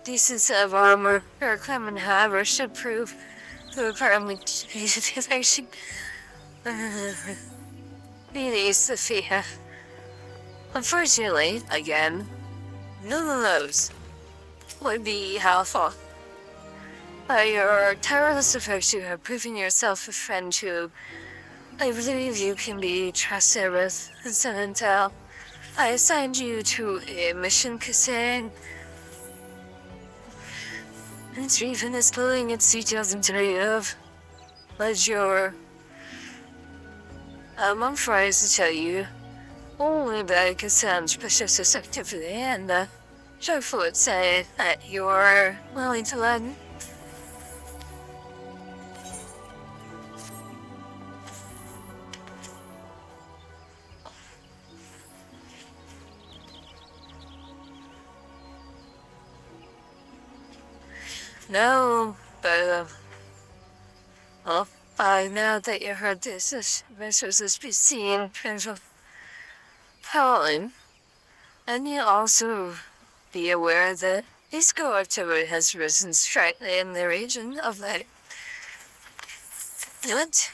Speaker 1: decent set of armor her Clement Haver should prove to apparently actually really Sophia. Unfortunately, again, none of those would be helpful. By your tireless efforts, you have proven yourself a friend who I believe you can be trusted with instant intel. I assigned you to a mission concerning retrieving its pulling its details into the of. But I'm afraid to tell you only that concerns persistent activity and Joyful would say that you're willing to learn. No, but well, by now that you heard this was be seen potential pollen, and you also be aware that disco activity has risen slightly in the region of late. What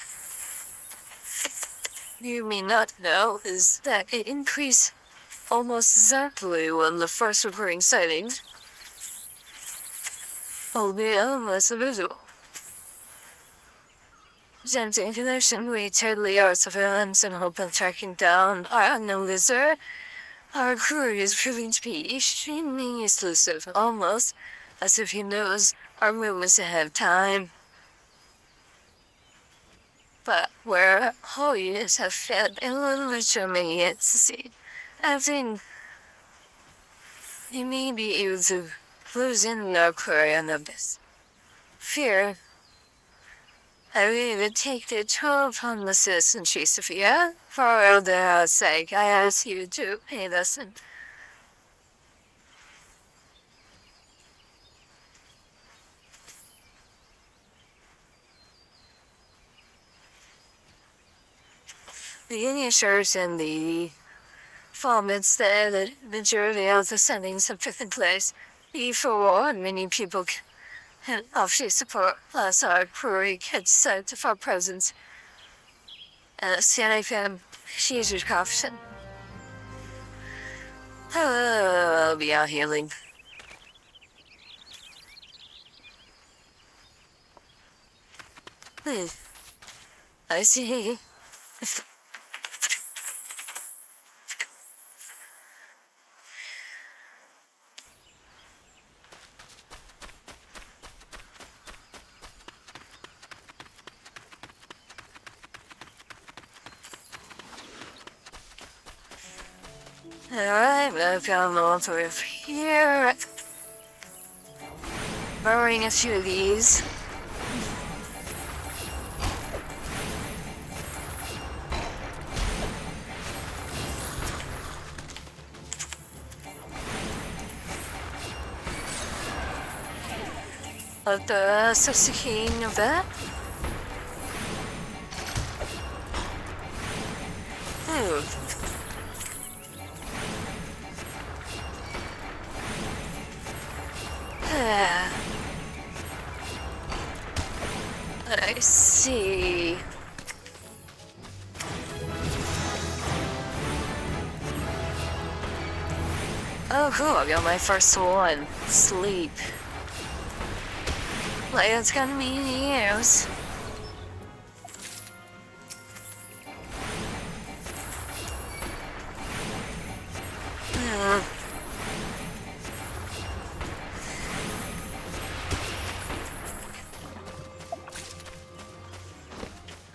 Speaker 1: you may not know is that it increased almost exactly when the first recurring sightings, albeit less visible. Sensing connection, we totally are surveillance and hope of tracking down our unknown visitor. Our crew is proving to be extremely elusive, almost as if he knows our movements ahead of time. But where whole years have fed a little determined yet to see, I think you may be able to close in our aquarium of this. Fear, I really take the toll upon the citizenry, Sophia. For their sake, I ask you to pay listen. The initiators and the formats that the majority of the sendings have taken place. Before, many people can obviously support us, our crew kids side of our presence. CNFM, she's your caution. I'll be out healing. I see. Alright, I've got a lot over here. Borrowing a few of these. Of the subsequent of that. I see. Oh, cool, I got my first one. Sleep. Like, it's gonna be years.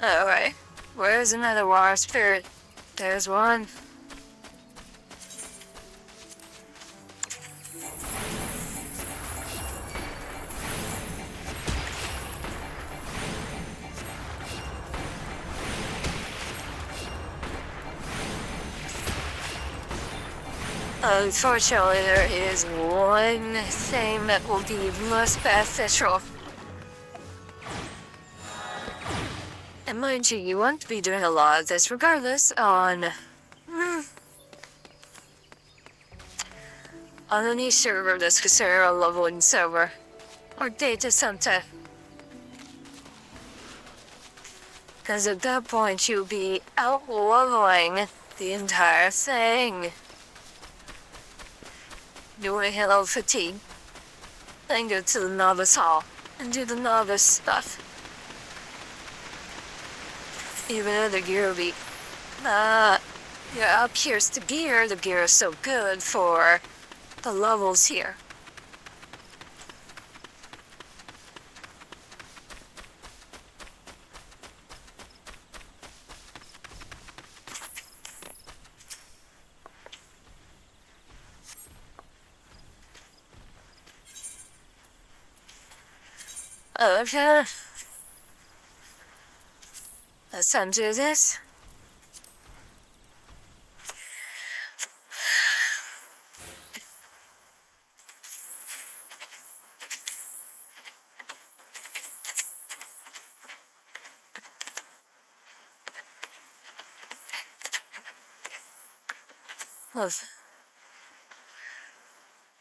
Speaker 1: Alright, where's another water spirit? There's one. Unfortunately, there is one thing that will be most beneficial. And mind you, you won't be doing a lot of this regardless on any server that's considered a leveling server or data center. Because at that point, you'll be out-leveling the entire thing. Doing hello fatigue. Then go to the novice hall and do the novice stuff. Even though the gear will be, up here's the gear is so good for the levels here. Okay. Let's undo this.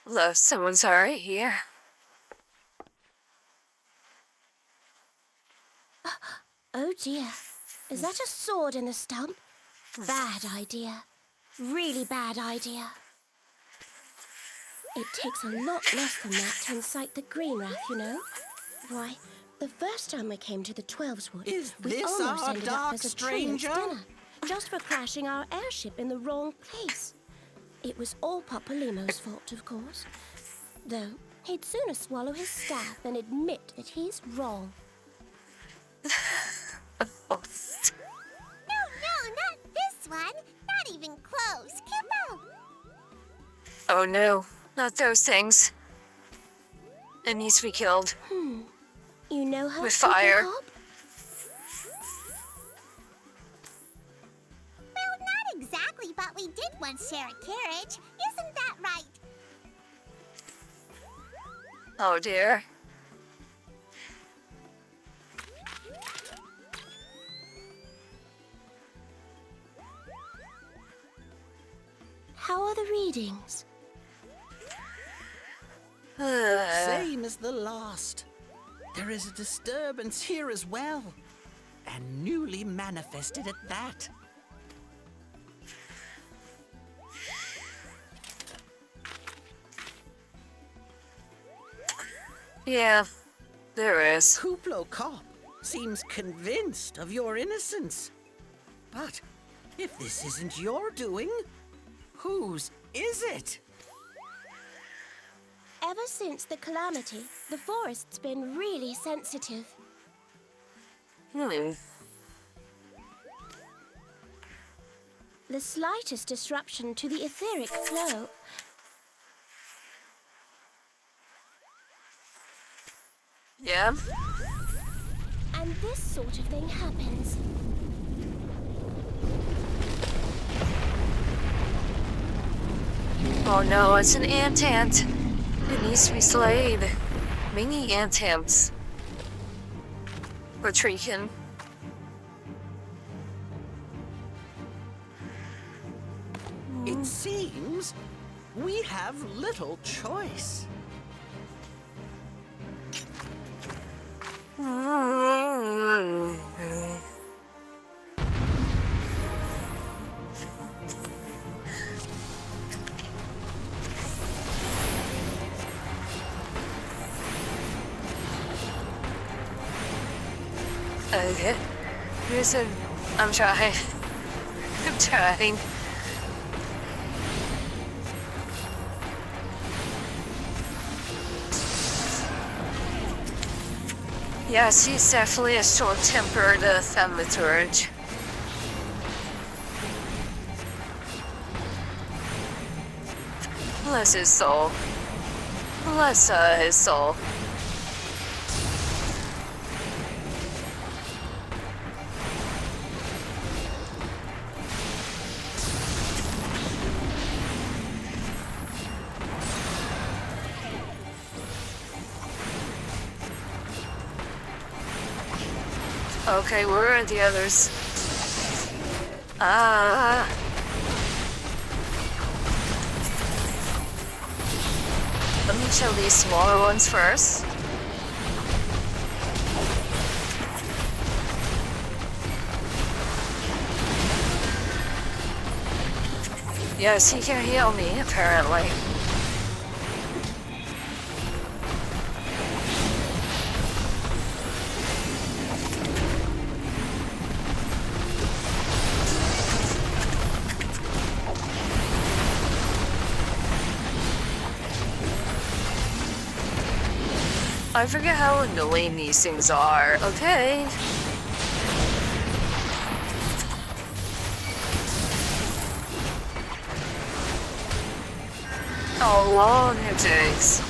Speaker 1: Love, someone's already here.
Speaker 3: Oh dear. Is that a sword in the stump? Bad idea. Really bad idea. It takes a lot less than that to incite the green wrath, you know. Why, the first time we came to the 12's Wood, we almost ended up as a treant's dinner, just for crashing our airship in the wrong place. It was all Papalymo's fault, of course. Though, he'd sooner swallow his staff than admit that he's wrong.
Speaker 4: No, not this one. Not even close. Kippo!
Speaker 1: Oh no, not those things. It needs to be killed.
Speaker 3: You know how
Speaker 1: with
Speaker 3: to cook
Speaker 1: fire.
Speaker 3: a cob?
Speaker 4: Well, not exactly, but we did once share a carriage. Isn't that right?
Speaker 1: Oh dear.
Speaker 3: How are the readings?
Speaker 5: Same as the last. There is a disturbance here as well. And newly manifested at that.
Speaker 1: Yeah, there is.
Speaker 5: Kuplo Cop seems convinced of your innocence. But if this isn't your doing, whose is it?
Speaker 3: Ever since the calamity, the forest's been really sensitive. The slightest disruption to the etheric flow.
Speaker 1: Yeah?
Speaker 3: And this sort of thing happens.
Speaker 1: Oh no, it's an ant. It needs to be slayed. Many ants. Retreating.
Speaker 5: It seems we have little choice.
Speaker 1: Okay. I'm trying. I'm trying. Yes, he's definitely a short-tempered thaumaturge. Bless his soul. Bless his soul. Okay, where are the others? Ah. Let me kill these smaller ones first. Yes, he can heal me, apparently. I forget how annoying these things are. Okay. How long it takes.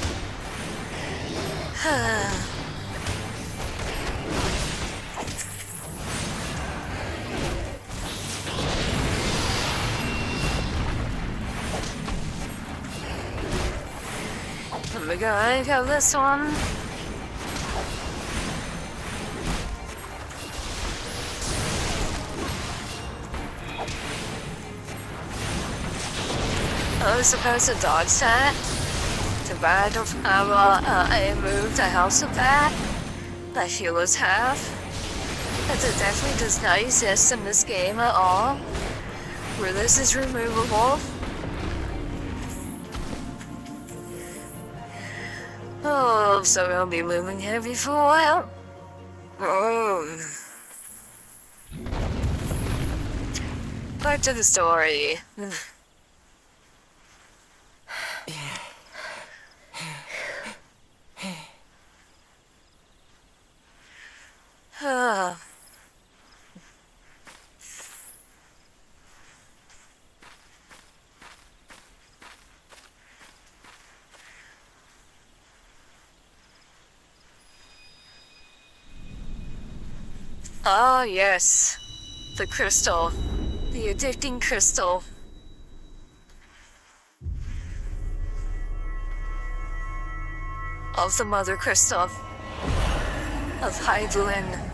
Speaker 1: We're gonna kill this one. I was supposed to dodge that. Too bad I moved the house of that healers have. But it definitely does not exist in this game at all. Where this is removable. Oh, so I'll be looming heavy for a while. Oh. Back to the story. Ah, yes. The crystal. The addicting crystal. Of the mother crystal. Of Hydralin.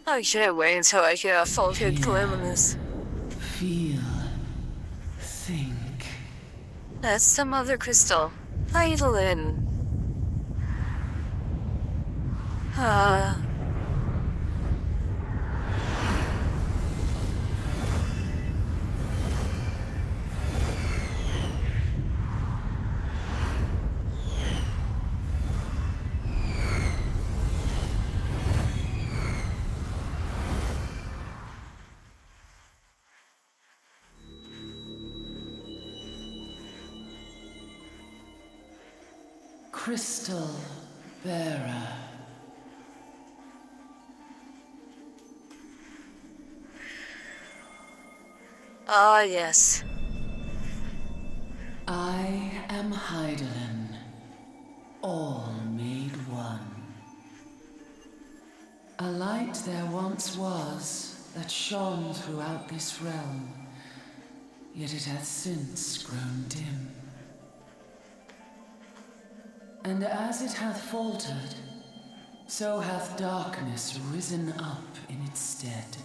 Speaker 1: I can't wait until I get a full good glimpse of this.
Speaker 6: Feel. Think.
Speaker 1: That's the mother crystal. Hydralin.
Speaker 6: Crystal bearer.
Speaker 1: Ah, yes.
Speaker 6: I am Hydralin, all made one. A light there once was that shone throughout this realm, yet it hath since grown dim. And as it hath faltered, so hath darkness risen up in its stead,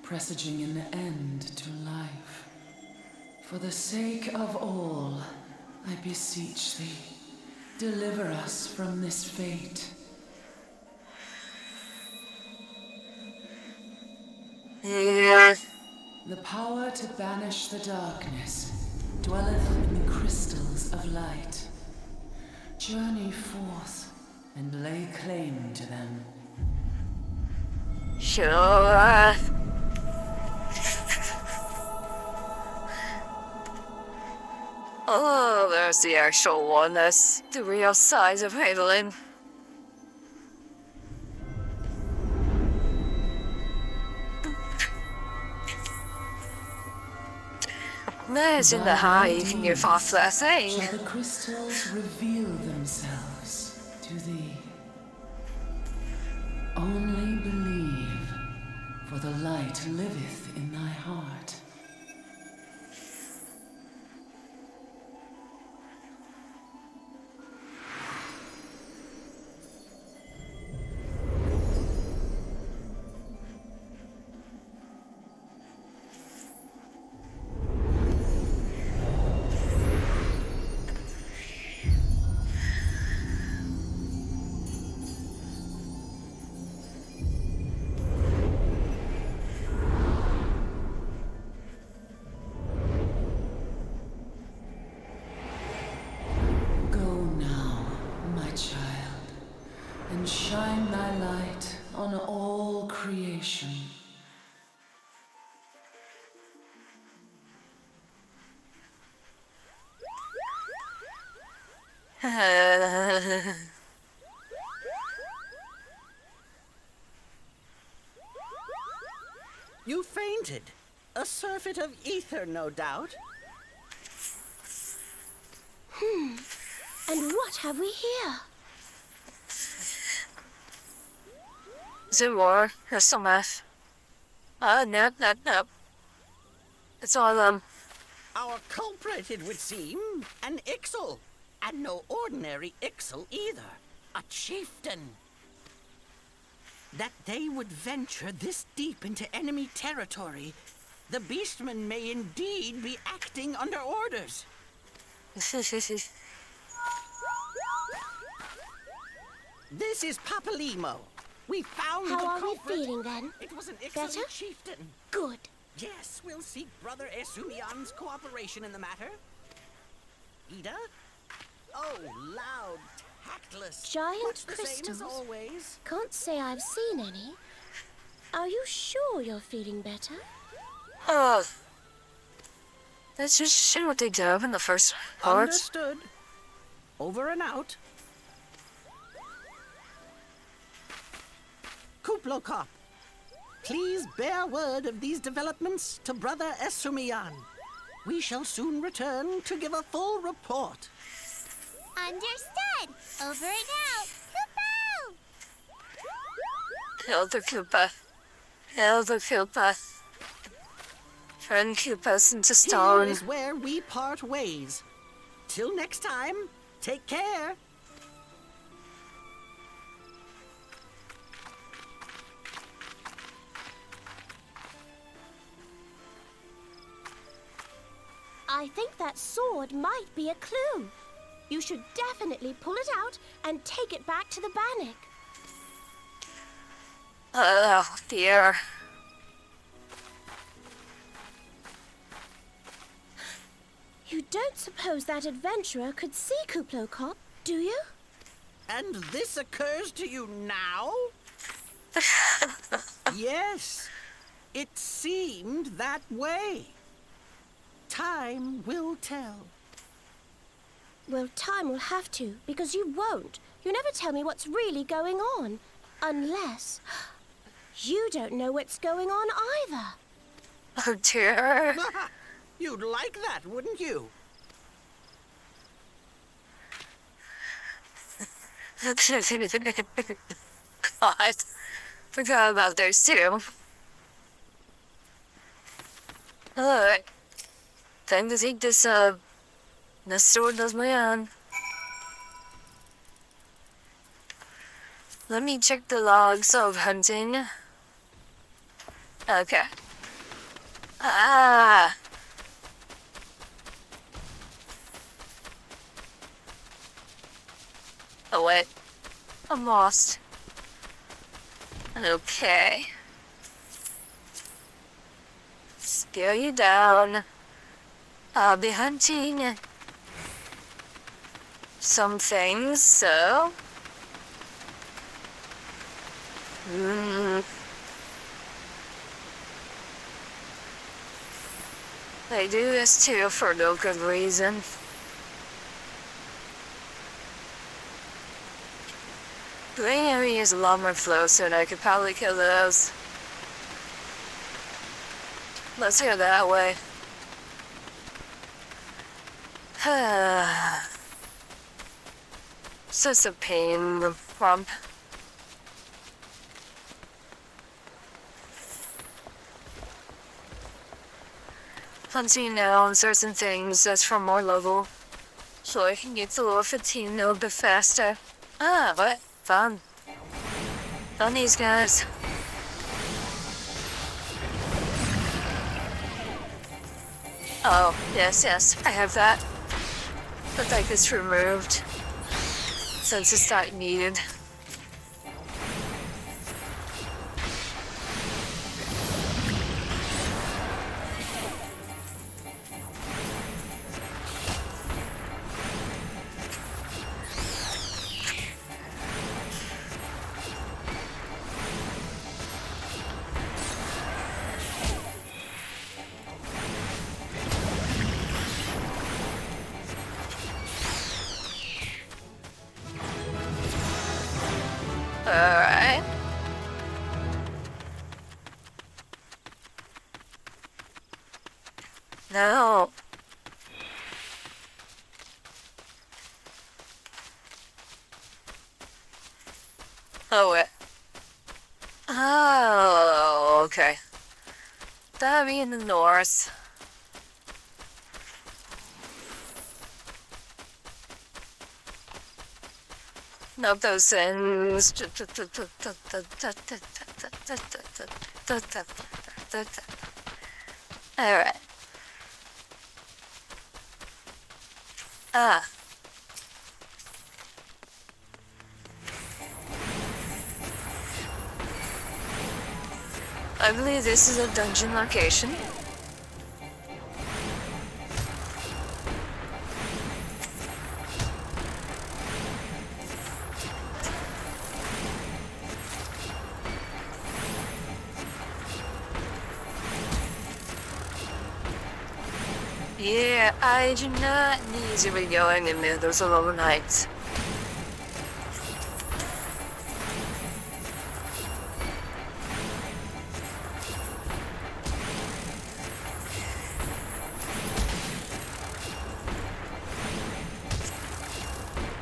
Speaker 6: presaging an end to life. For the sake of all, I beseech thee, deliver us from this fate.
Speaker 1: Yeah.
Speaker 6: The power to banish the darkness dwelleth in the crystals of light. Journey forth and lay claim to them.
Speaker 1: Sure. Oh, there's the actual one. That's the real size of Hydralin. Imagine the high can give off that thing.
Speaker 6: Shall the crystals reveal themselves to thee? Only believe light liveth in thy heart. Go now, my child, and shine thy light on all creation.
Speaker 5: You fainted. A surfeit of ether, no doubt.
Speaker 3: And what have we here?
Speaker 1: Is there more? There's some F. Nope. It's all
Speaker 5: Our culprit, it would seem, an Ixal. And no ordinary Ixal either. A chieftain. That they would venture this deep into enemy territory, the beastmen may indeed be acting under orders. This is Papalimo. We found the
Speaker 3: How are we
Speaker 5: culprit.
Speaker 3: feeling then?
Speaker 5: It was an
Speaker 3: Better?
Speaker 5: Ixal chieftain.
Speaker 3: Good.
Speaker 5: Yes, we'll seek Brother Esumian's cooperation in the matter. Ida? Oh, loud, tactless.
Speaker 3: Giant
Speaker 5: Much the same
Speaker 3: crystals?
Speaker 5: as always.
Speaker 3: Can't say I've seen any. Are you sure you're feeling better?
Speaker 1: Oh. That's just what they do in the first part.
Speaker 5: Understood. Over and out. Kuplokop, please bear word of these developments to Brother Esumian. We shall soon return to give a full report.
Speaker 4: Understood. Over and out. Kupo!
Speaker 1: Elder Koopa. Elder Koopa. Turn Koopas into
Speaker 5: Here
Speaker 1: stone.
Speaker 5: is where we part ways. Till next time, take care.
Speaker 3: I think that sword might be a clue. You should definitely pull it out and take it back to the Bannock.
Speaker 1: Oh dear.
Speaker 3: You don't suppose that adventurer could see Kuplokop, do you?
Speaker 5: And this occurs to you now? Yes, it seemed that way. Time will tell.
Speaker 3: Well, time will have to, because you won't. You never tell me what's really going on. Unless you don't know what's going on either.
Speaker 1: Oh dear.
Speaker 5: You'd like that, wouldn't you?
Speaker 1: God. Forgot about those two. Alright. Time to take this, this sword does my own. Let me check the logs of hunting. Okay. Ah! Oh wait. I'm lost. Okay. Scale you down. I'll be hunting some things, so... They do this too for no good reason. Green area is a lot more flow, so I could probably kill those. Let's go that way. Such a pain, the rump. hunting down certain things that's for more level. So I can get to level 15 a little bit faster. Ah, what? Fun. Fun these guys. Oh, yes, I have that. But that gets removed. Since it's not needed. Alright. No. Oh, wait. Oh, okay. That'd be in the north. Nope, those things. Alright. Ah. I believe this is a dungeon location. Yeah, I do not need to be going in there those alone nights.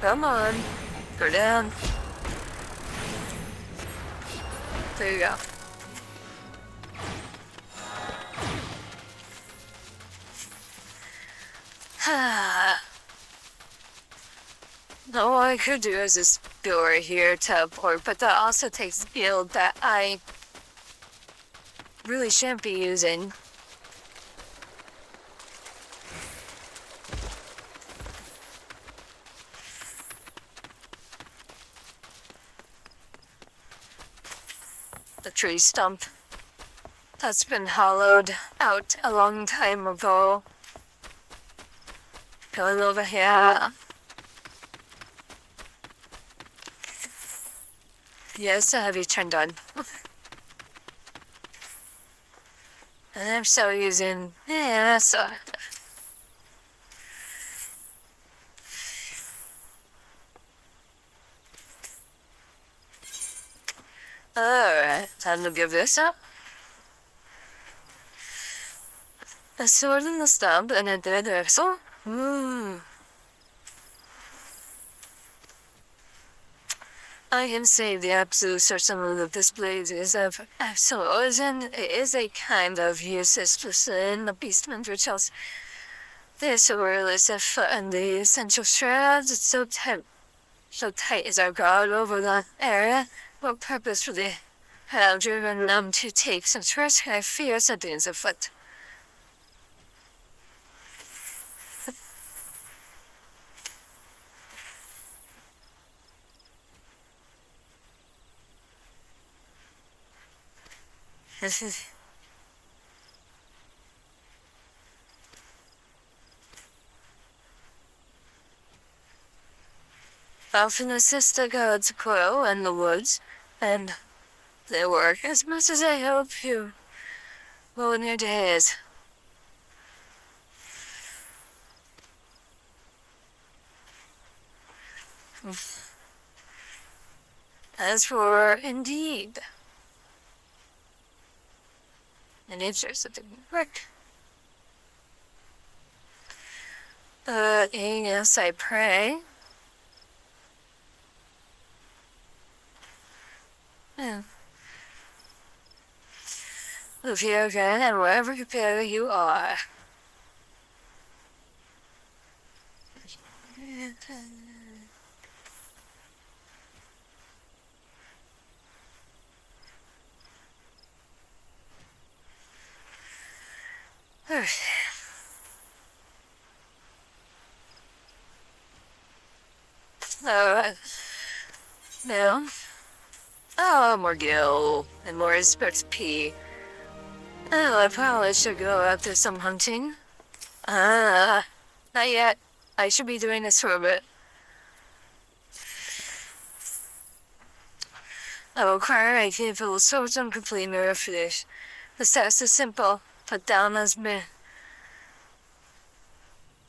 Speaker 1: Come on, go down. There you go. No, what I could do is just go right here, teleport, but that also takes skill that I really shouldn't be using. The tree stump that's been hollowed out a long time ago. Going over here. Yes, I have you turned on. And I'm still using... Yeah, that's... Alright, time to give this up. A sword in the stump and a dead axle? I can say the absolute certainty of this blade is of absolute origin. It is a kind of useless in the beastman which else. This sword is a foot in the essential shreds. It's so tight is our guard over the area. What purpose for the have driven them to take such risk? I fear something's afoot. This is... Often assist the gods grow in the woods, and they work as much as I hope you will in your days. As for indeed, and it's just a different work. Yes, I pray. Yeah. If you're good and wherever you are. Alright. Now, more gil and more respect P. Oh, I probably should go out there some hunting. Not yet. I should be doing this for a bit. I will acquire a capable source and complete mirror finish. The steps are simple, but down as me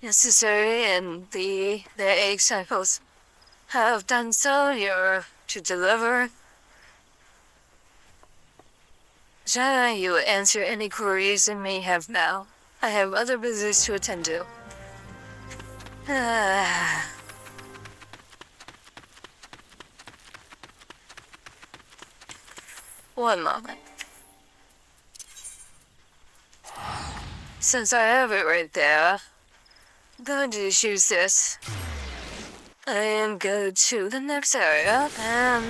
Speaker 1: necessary, and the egg cycles have done so. You're to deliver. Shall you answer any queries you may have now? I have other business to attend to. One moment. Since I have it right there, I'm going to just use this and go to the next area and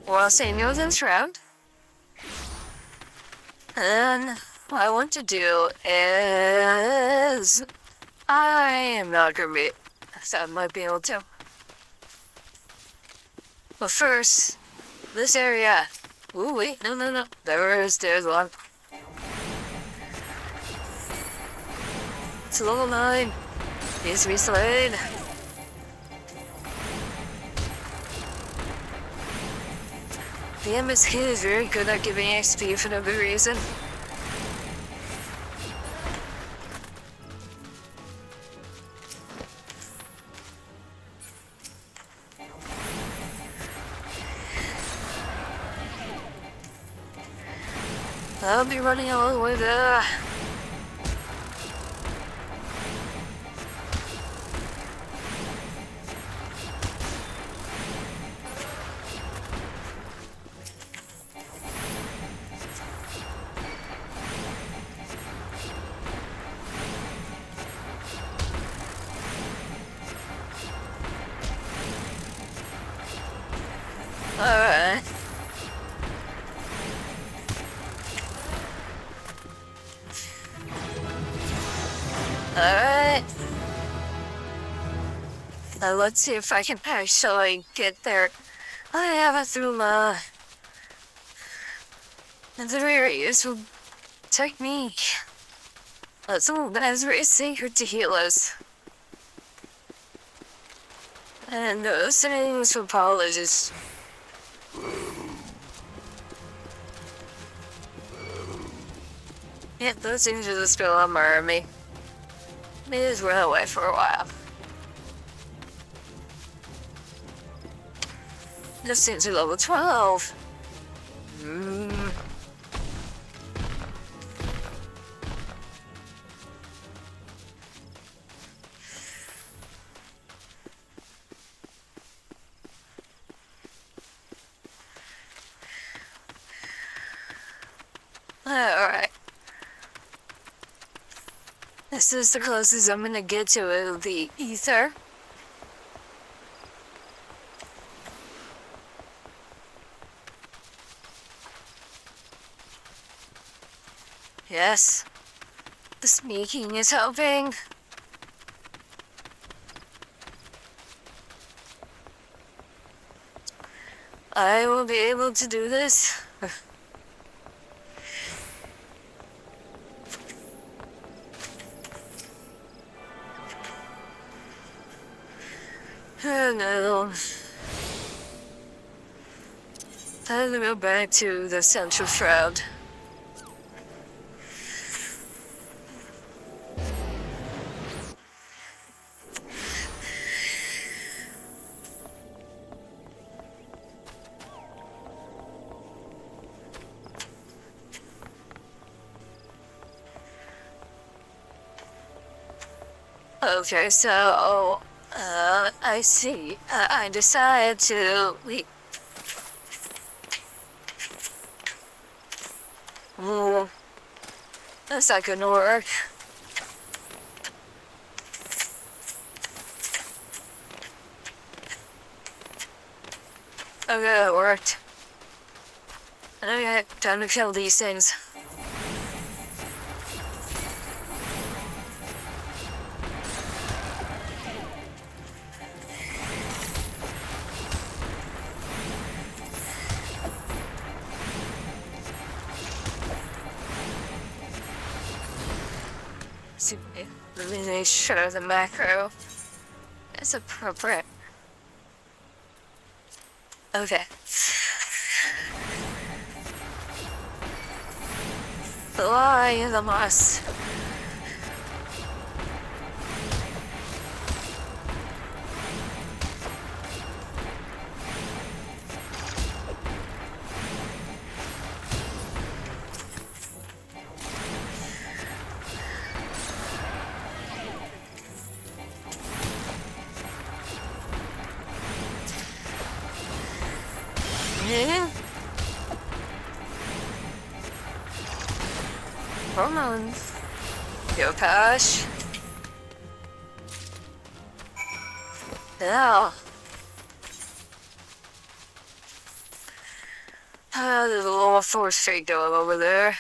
Speaker 1: while Samuel's in Shroud. And what I want to do is I am not gonna be, so I might be able to. But first, this area. Ooh, wait, no. There's one. It's level 9. Needs to be slayed. The MSQ is very good at giving XP for no good reason. I'll be running all the way there. Alright. Alright. Now let's see if I can actually get there. I have it through my very useful technique. That is very sacred to healers. And those things for apologists. Yeah, those things are just still on my army. May just run away for a while. This thing's at level 12. Alright. This is the closest I'm gonna get to the ether. Yes. The sneaking is helping. I will be able to do this. Oh no. Time to go back to the central shroud. Okay, so I see. I decided to leave. That's not gonna work. Okay, it worked. Okay, time to kill these things. See, really make sure the macro is appropriate. Okay. Fly the moss. Hormones. Yo, Pash. Now. There's a little force fake going over there.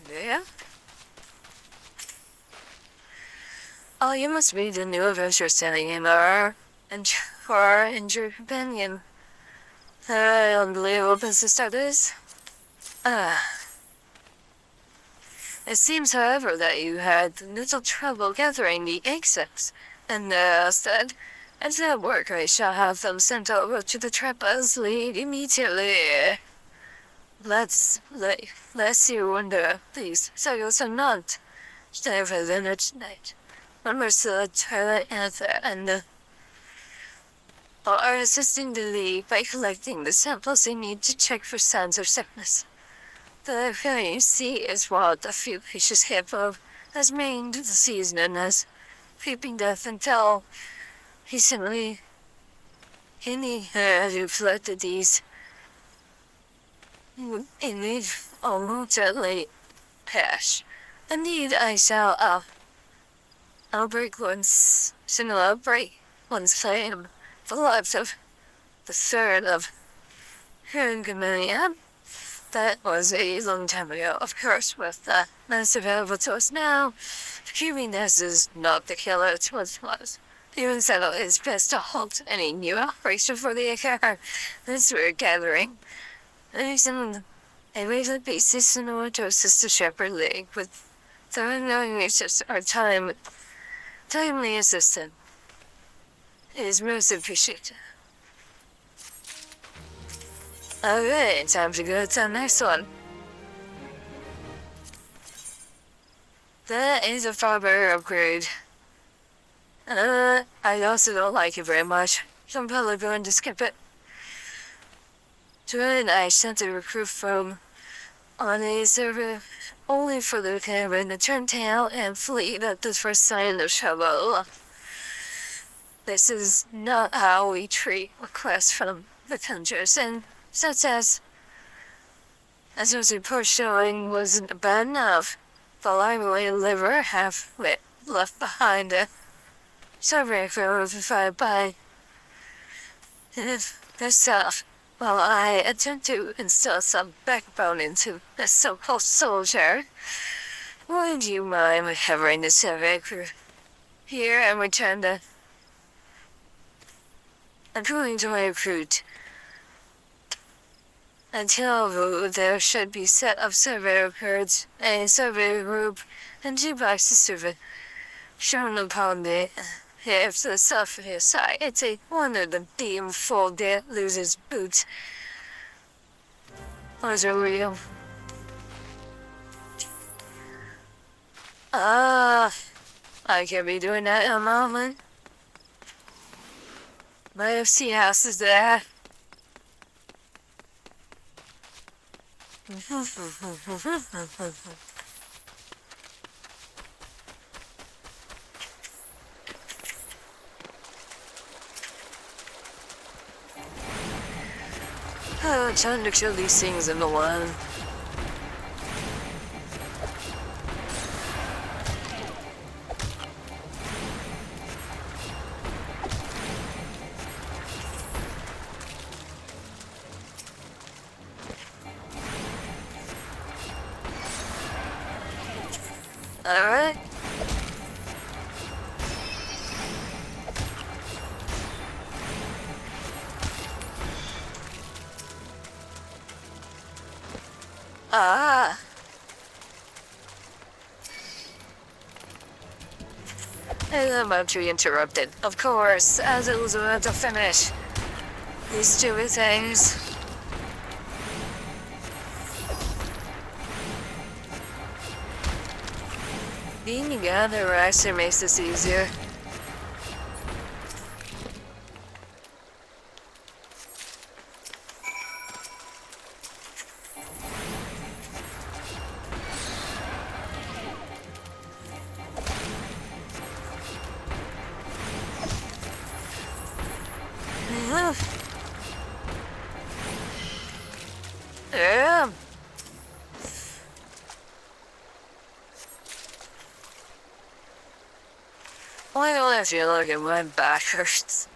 Speaker 1: Yeah? Oh, you must be the new adventure standing in our injured companion. Unbelievable business that is. It seems, however, that you had little trouble gathering the exits, and said, as at work, I shall have them sent over to the Trapper's League immediately. Let's you wonder, please, so you shall not stay for dinner tonight. Mercer, Tyler, Arthur, and are assisting the League by collecting the samples they need to check for signs of sickness. The feeling you see is what a few fishes have has made the disease known as creeping death until recently any reflected these immediately pass. Indeed, I shall outbreak once similar break once claim the lives of the third of Herngamian. That was a long time ago, of course, with the mass available to us now. Keeping this is not the killer it once was. Even so, it's best to halt any new outbreaks before they occur. This we're gathering. There's a regular basis in order to assist the Shepherd League with the unknowing research or timely assistance. It is most appreciated. Alright, time to go to the next one. That is a far better upgrade. I also don't like it very much, so I'm probably going to skip it. Jordan and I sent a recruit from on a server only for the caravan to turn tail and flee at the first sign of trouble. This is not how we treat requests from the hunters, and such as those reports showing wasn't bad enough. The lively liver half left behind a survey verified by herself, while I attempt to instill some backbone into the so-called soldier. Would you mind having the survey crew here and return to according to my recruit? Until there should be set of survey records, a survey group, and 2 boxes survey shown upon the if the survey side. It's a one of the damn full dead loses boots. Those are real. I can't be doing that at the moment. My FC house is there. Oh, time to kill these things in the one. Alright. Ah. And I'm about to be interrupted, of course, as it was about to finish. These stupid things. Being together actually makes this easier. Yeah. Why don't I feel like my back hurts?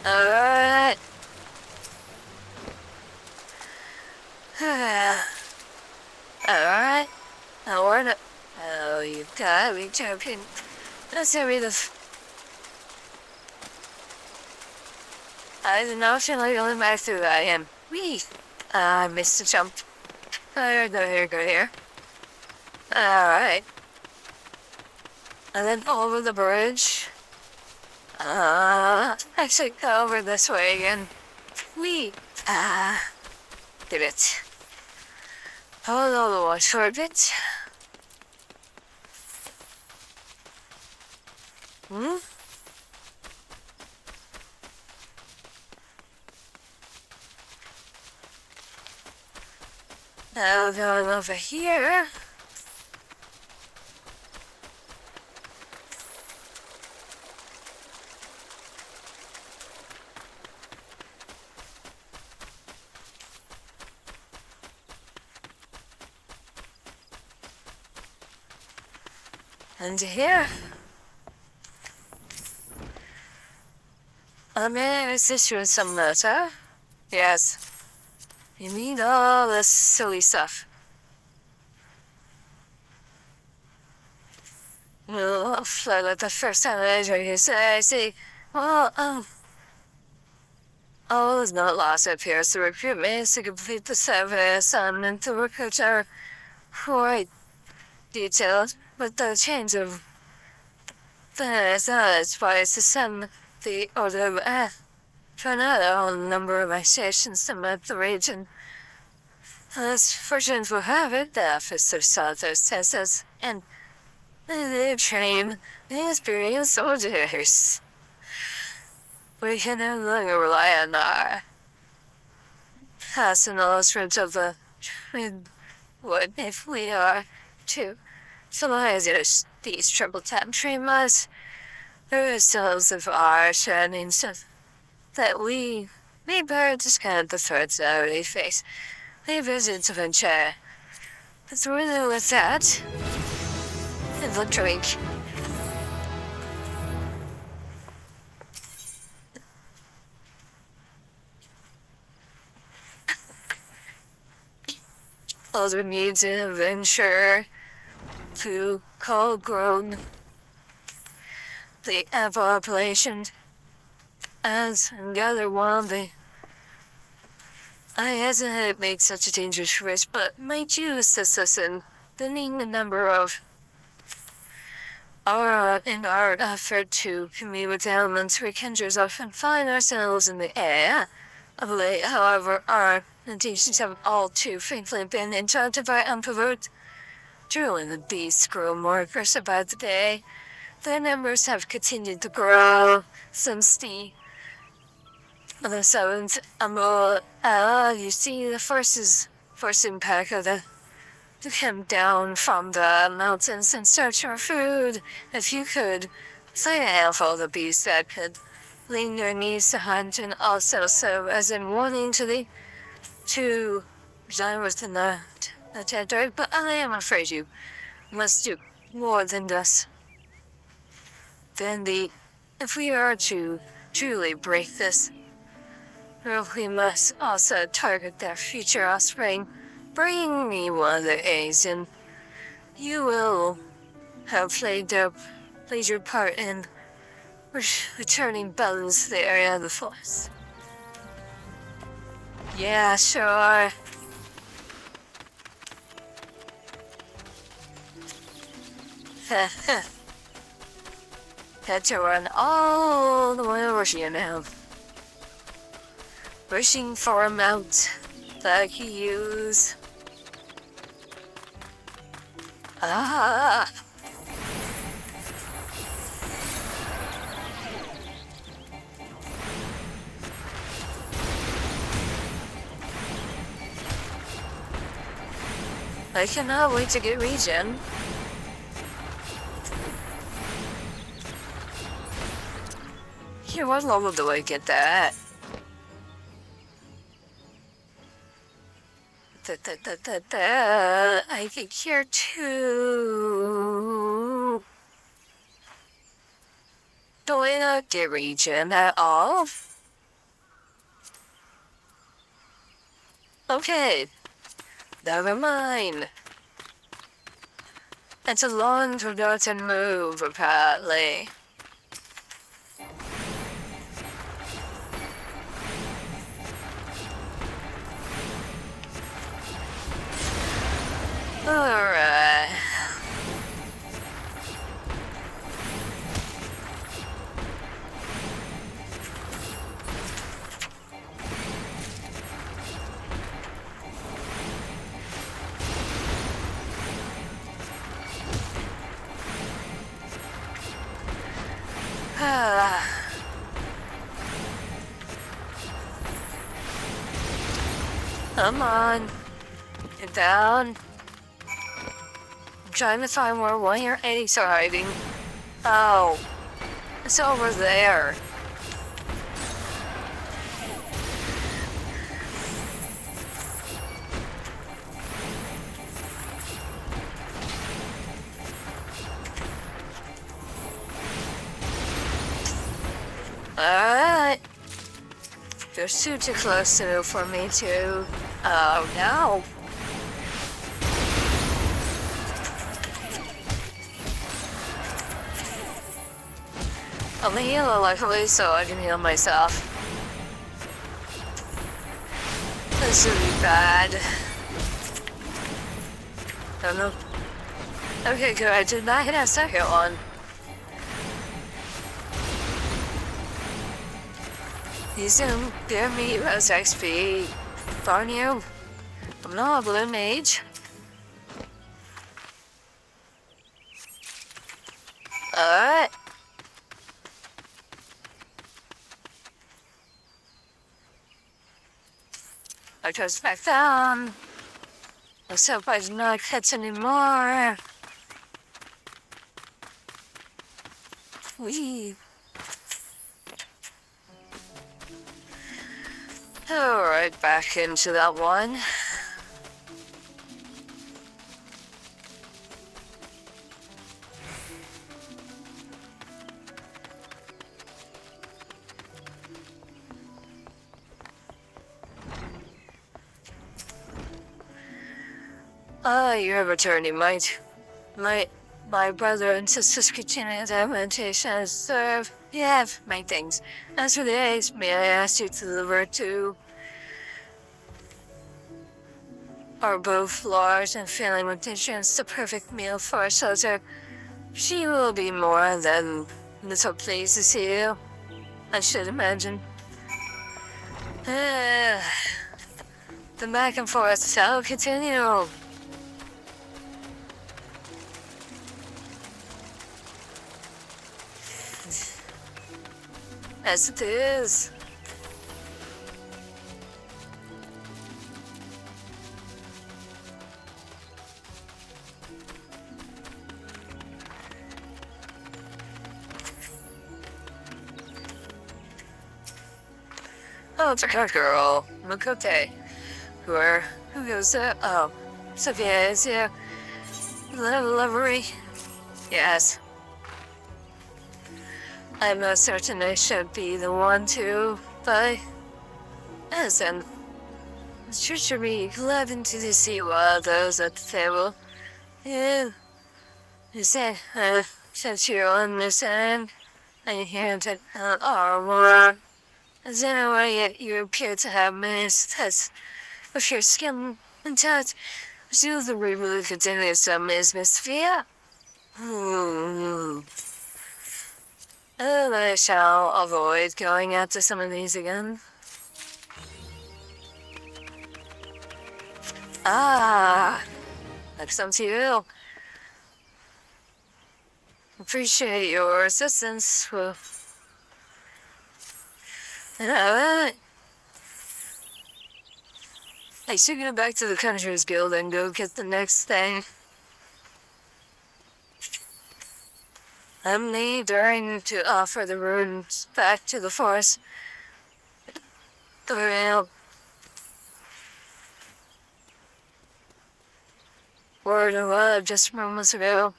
Speaker 1: Alright. Alright. Now we're not. Oh, you gotta be joking. That's gonna be the. I did not feel like going back through I am. Wee! I missed the jump. I heard no here, go here. Alright. And then over the bridge. Actually go over this way again. Wee! Did it. Hold on the one short bit. Hmm? Now going over here. And here. May I assist you in some matter? Yes. You need all this silly stuff. Oh, like the first time I heard you say, I see. Well, all is not lost. It appears the recruitment to complete the service and to recruit are quite detailed, but the change of that's why it's to send the order to another number of my stations to map the region. As fortunes will have it, the officer saw those tests and they train the experienced soldiers. We can no longer rely on our personal strength of the would if we are to utilize these triple tap treatments. There are cells of our shining stuff that we may better discount the threats that we face. We visit to venture. Let's really with that. And the drink. Also needs an venture to call grown the population as and gather one the I hesitate to make such a dangerous risk, but might you assist us in thinning the number of In our effort to commune with elements, we can just often find ourselves in the air. Of late, however, our intentions have all too frequently been interrupted by unprovoked. Truly, the beasts grow more aggressive by the day. Their numbers have continued to grow since the seventh you see the first impact of the to come down from the mountains and search for food. If you could, say a handful of the beasts that could lean their knees to hunt and also serve as in warning to genres in the territory, but I am afraid you must do more than this. If we are to truly break this, we must also target their future offspring. Bring me one of the eggs, and you will have played your part in returning balance to the area of the forest. Yeah, sure. Had to run all the way over here now. Wishing for a mount that I could use. Ah! I cannot wait to get regen. Here, what level do I get that? I get here too. Do I not get regen at all? Okay. Never mind. It's a long forgotten move, apparently. Alright. Come on. Get down. I'm trying to find where one of your eggs are hiding. Oh. It's over there. Alright. You're too close to for me to... Oh no. I'm gonna heal luckily so I can heal myself. This would be bad. Oh no. Okay, good. I did not hit a second one. You soon bear me as XP, darn you. I'm not a blue mage. Alright. I goes back down. Let's hope I do not catch anymore. Wee. Alright, back into that one. You have returned, mate. My brother and sister's continued meditation serve. You have many things. As for the eggs, may I ask you to deliver to are both large and filling with nutrients, the perfect meal for a soldier. She will be more than little places here, I should imagine. The back and forth shall continue. As it is. Oh, it's a cat girl. Look, okay. Who goes there? Oh, Sophia is here. Little livery. Yes. I'm not certain I should be the one to, but as in, sure should be glad into the sea while those at the table. Yeah. Is that, since you understand, I hear that, more. As anyway, you appear to have missed touch of your skin and touch. Still the really continue some is Miss Sophia. And I shall avoid going after some of these again. Ah, that comes to you. Appreciate your assistance. Well, I should go back to the Conjurers Guild and go get the next thing. I'm leaving to offer the runes back to the forest. Well, word of love just moments ago.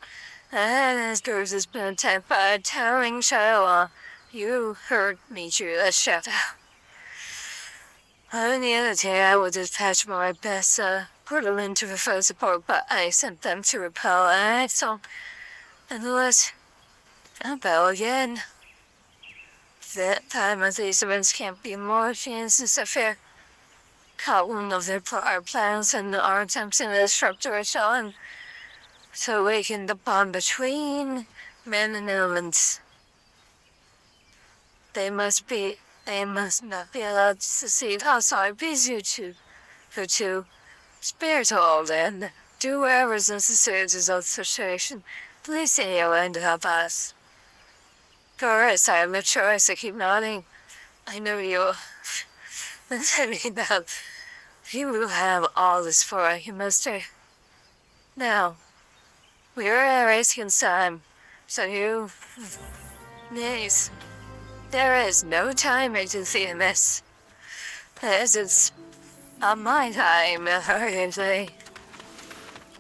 Speaker 1: And this ghost has been attacked by a towering shadow. You heard me through a shadow. On the other day, I would dispatch my best portal into the foe support, but I sent them to repel an so unless I'll bow again. That time of these events can't be more chances of fair. Caught one of our plans and our attempts in the disruptor showing. To awaken the bond between men and elements. They must not be allowed to see how sorry please you to spare it all then. Do whatever is necessary to resolve the situation. Please say you'll end help us. Chorus, I have no choice, I keep nodding. I know you'll I mean that you will have all this for you, master. Now, we are at rescue time, so you... Nice. There is no time to see this. As it's on my time, hurriedly.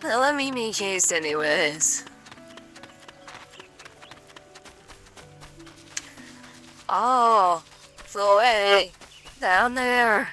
Speaker 1: Well, let me make haste anyways. Oh, the way down there.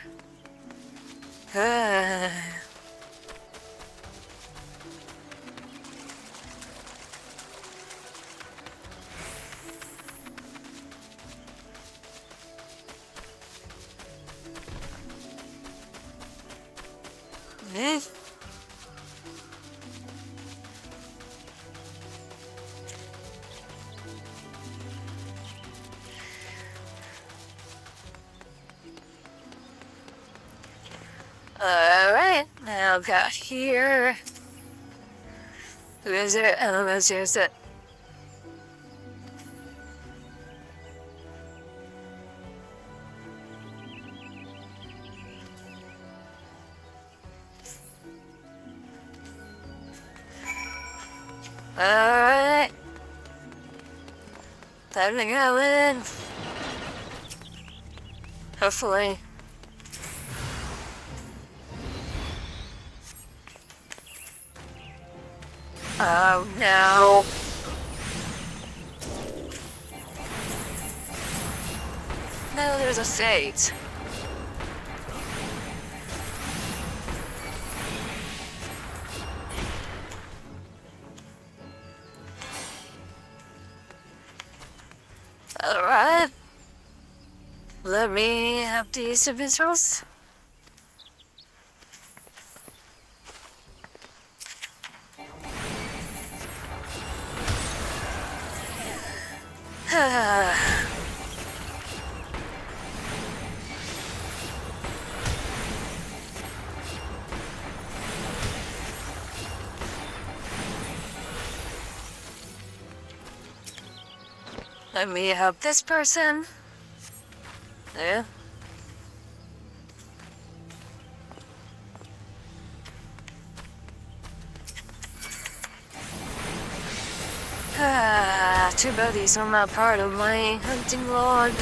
Speaker 1: Alright, now got here. Who is it? Oh, that's just it. Alright. Time to go in. Hopefully. Oh no. No, there's a fate. Alright. Let me have these visuals. Let me help this person. Yeah. Too bad he's not part of my hunting log.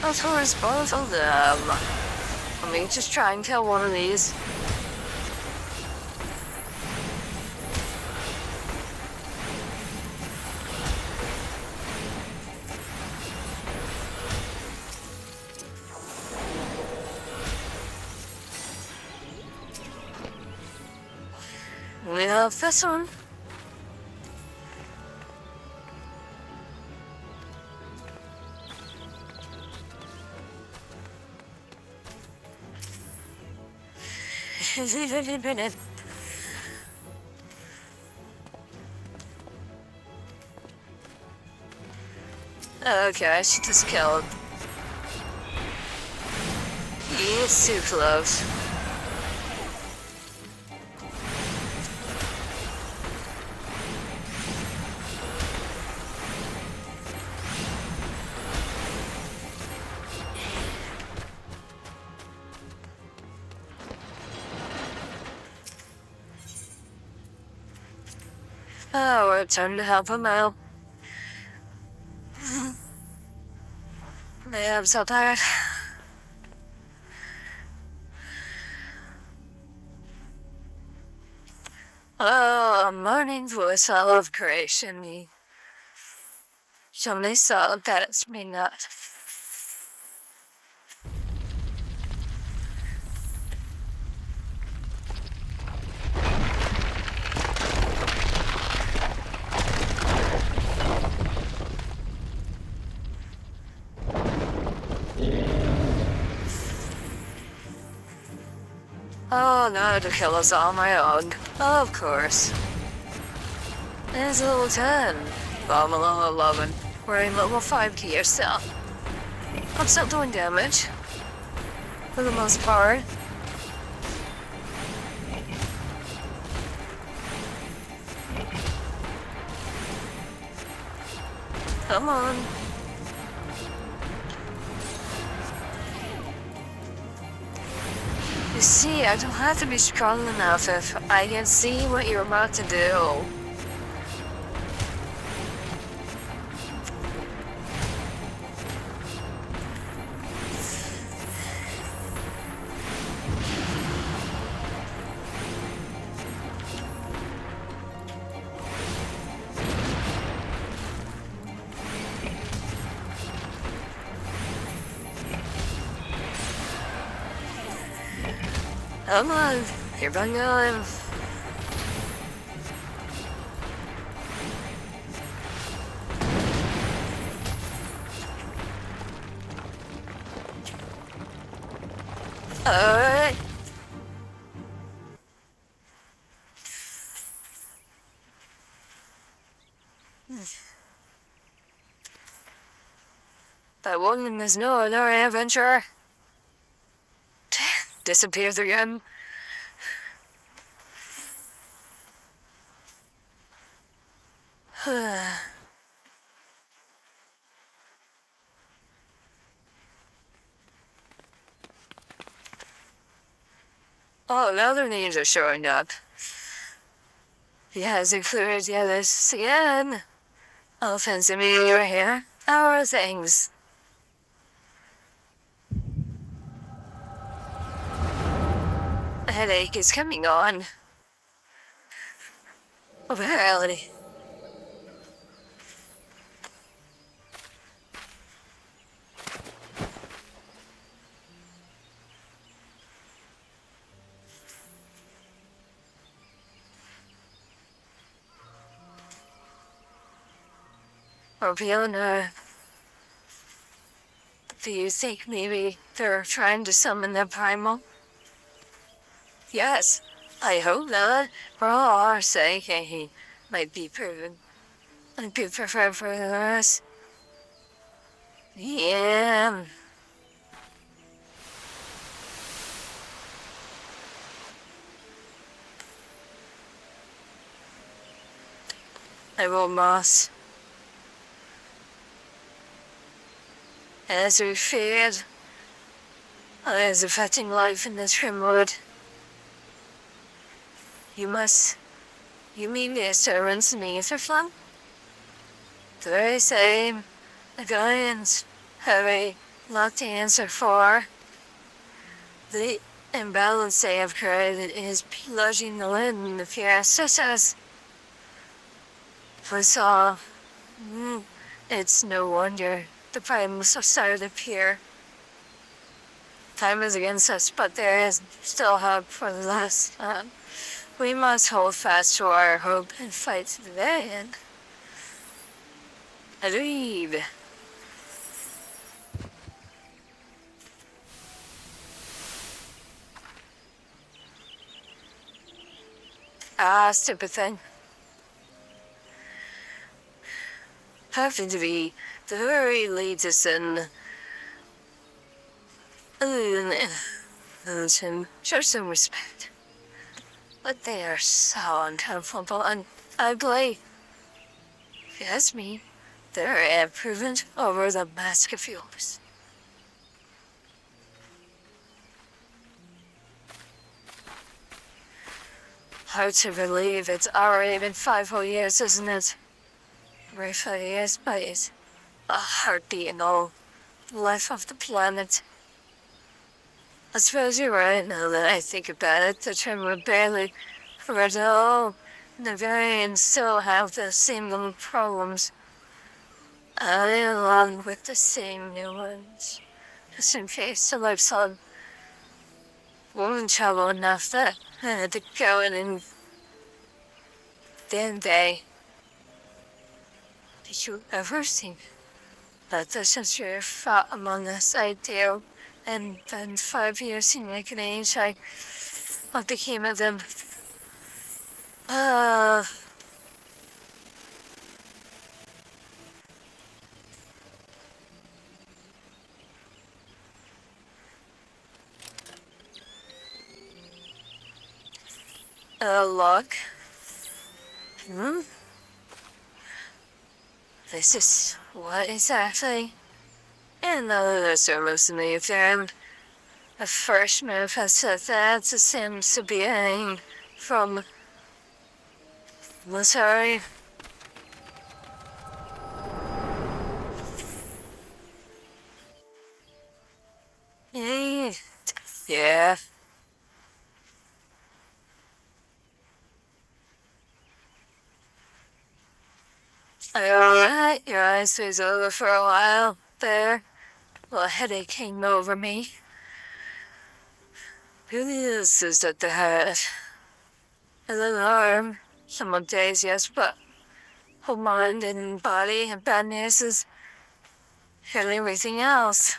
Speaker 1: I'll towards both of them. Let me just try and kill one of these. We have this one. Okay, she just killed. It's too close. Oh, we're time to help him out. Yeah, I'm so tired. Oh, a morning voice of creation. Somebody saw that it's me not. Oh no, to kill us all on my own. Of course. It's level 10. But I'm a level 11. Wearing level 5 gear still. I'm still doing damage. For the most part. Come on. You see, I don't have to be strong enough if I can see what you're about to do. Come on, here I go. Alright. That woman is no ordinary adventurer. Disappears again. Oh, now their names are showing up. Yes, included, yeah, this again. Elephants in me right here. Our things. A headache is coming on. Apparently. or beyond Earth. Do you think maybe they're trying to summon their primal? Yes, I hope not. For all our sake, he might be proven and be preferred for us. Yeah. I will, Moss. As we feared, it is affecting life in this Rimwood. You mean the servants in the Etherflame? The very same. The Guardians have a locked answer for. The imbalance they have created is plunging the lid in the fear such as we saw. It's no wonder the primals have started to appear. Time is against us, but there is still hope for the last time. We must hold fast to our hope and fight to the very end. Agreed. Ah, stupid thing. Having to be the very latest in him, show some respect. But they are so uncomfortable and ugly. If you ask me, they're improvement over the mask of yours. Hard to believe it's already been 5 whole years, isn't it? Right 5 years, but it's a heartbeat and all life of the planet. I suppose you're right now that I think about it. The term would barely read at all. The variants still have the same little problems. Along with the same new ones. Just in case the lifestyle wasn't trouble enough that I had to go in and then did you ever think that the sincere fought among us? I do. And then 5 years seemed like an age. What became of them? Look. This is what exactly? And the service in the affair. A first manifested that seems to be a from Missouri. Yeah. Alright, your eyes was over for a while there. Well, a headache came over me. Really is at the head. A little arm, some days, yes, but whole mind and body and badness is hardly everything else.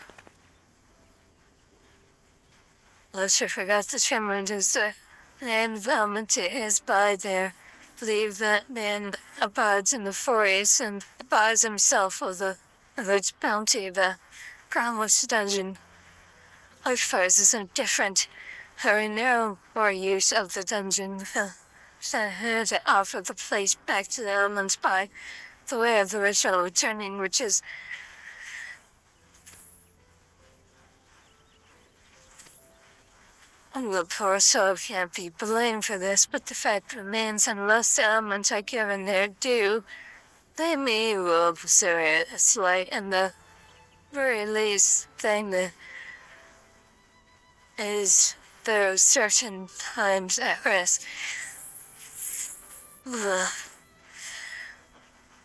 Speaker 1: Unless I forgot to trim just the environment is by there. Believe that man abides in the forest and abides himself of the its bounty, the groundless dungeon. Our foes is indifferent. Her narrow or use of the dungeon. Sent her to offer the place back to the elements by the way of the ritual returning, which is the poor soul can't be blamed for this, but the fact remains unless the elements are given their due, they may well pursue it a slight and the very least thing that is there are certain times at rest.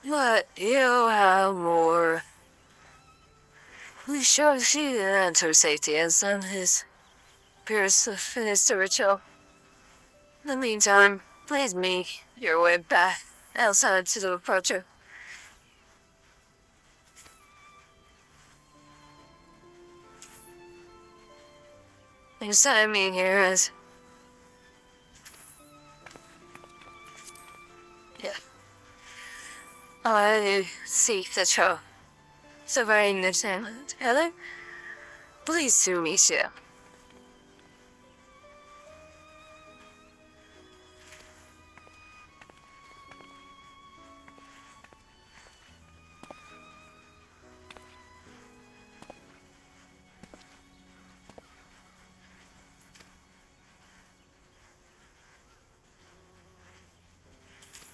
Speaker 1: But you have more. We shall see that her safety has done his appears to finish the ritual. In the meantime, please make your way back outside to the approacher. inside me here is... Yeah. I seek the truth. Surviving the challenge. Heather, please to meet you.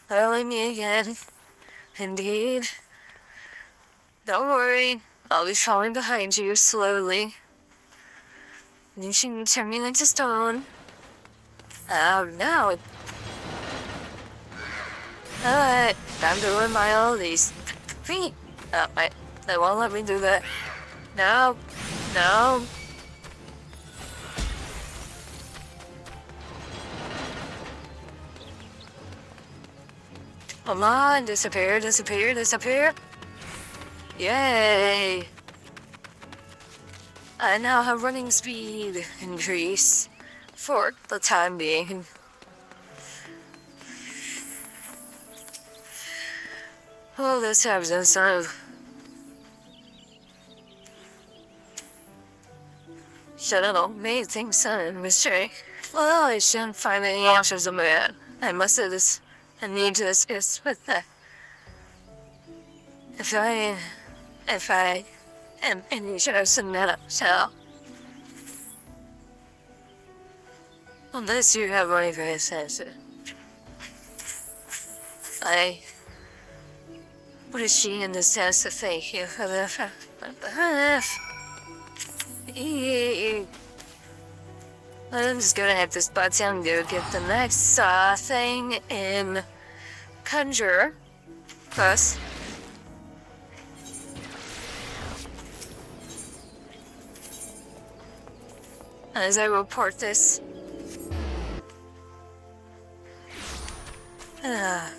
Speaker 1: Early me again. Indeed. Don't worry, I'll be falling behind you slowly. You should turn me into stone. Oh no. Alright, I'm doing my oldies. Feet. Oh, wait, they won't let me do that. No. No. Come on, disappear, disappear, disappear. Yay! I now have running speed increase for the time being. Well, this happens of should an amazing sun mystery. Well, I shouldn't find any answers of it. I must have this. I need to discuss with the. If I am any chosen that so. Unless you have any very sense. What is she in the sense to thank you for the I'm just gonna have to spot down and go get the next thing in Conjure first. As I report this. Yeah.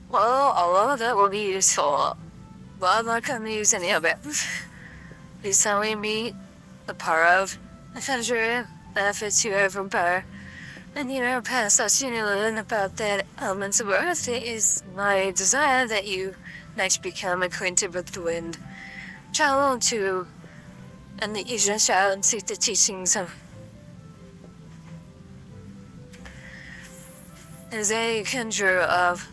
Speaker 1: Well, all of that will be useful, but I'm not gonna use any of it. Please tell me meet the power of adventure benefits you from power. And you know, past us, you learn about that elements of earth. It is my desire that you next become acquainted with the wind. Travel to and the Asian child and seek the teachings of as a conjurer of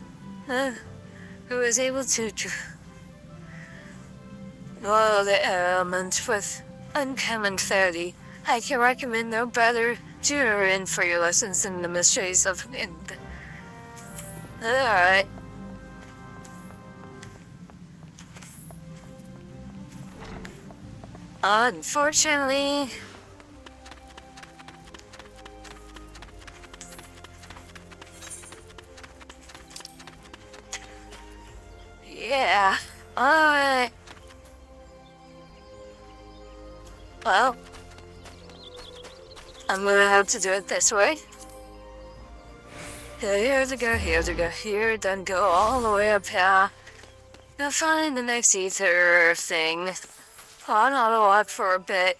Speaker 1: who is able to know the elements with uncommon clarity. I can recommend no better tutor in for your lessons in the mysteries of wind. Alright. Unfortunately, yeah, alright. Well, I'm gonna have to do it this way. Here to go, here to go, here, then go all the way up here. Go find the next ether thing. On auto-walk for a bit.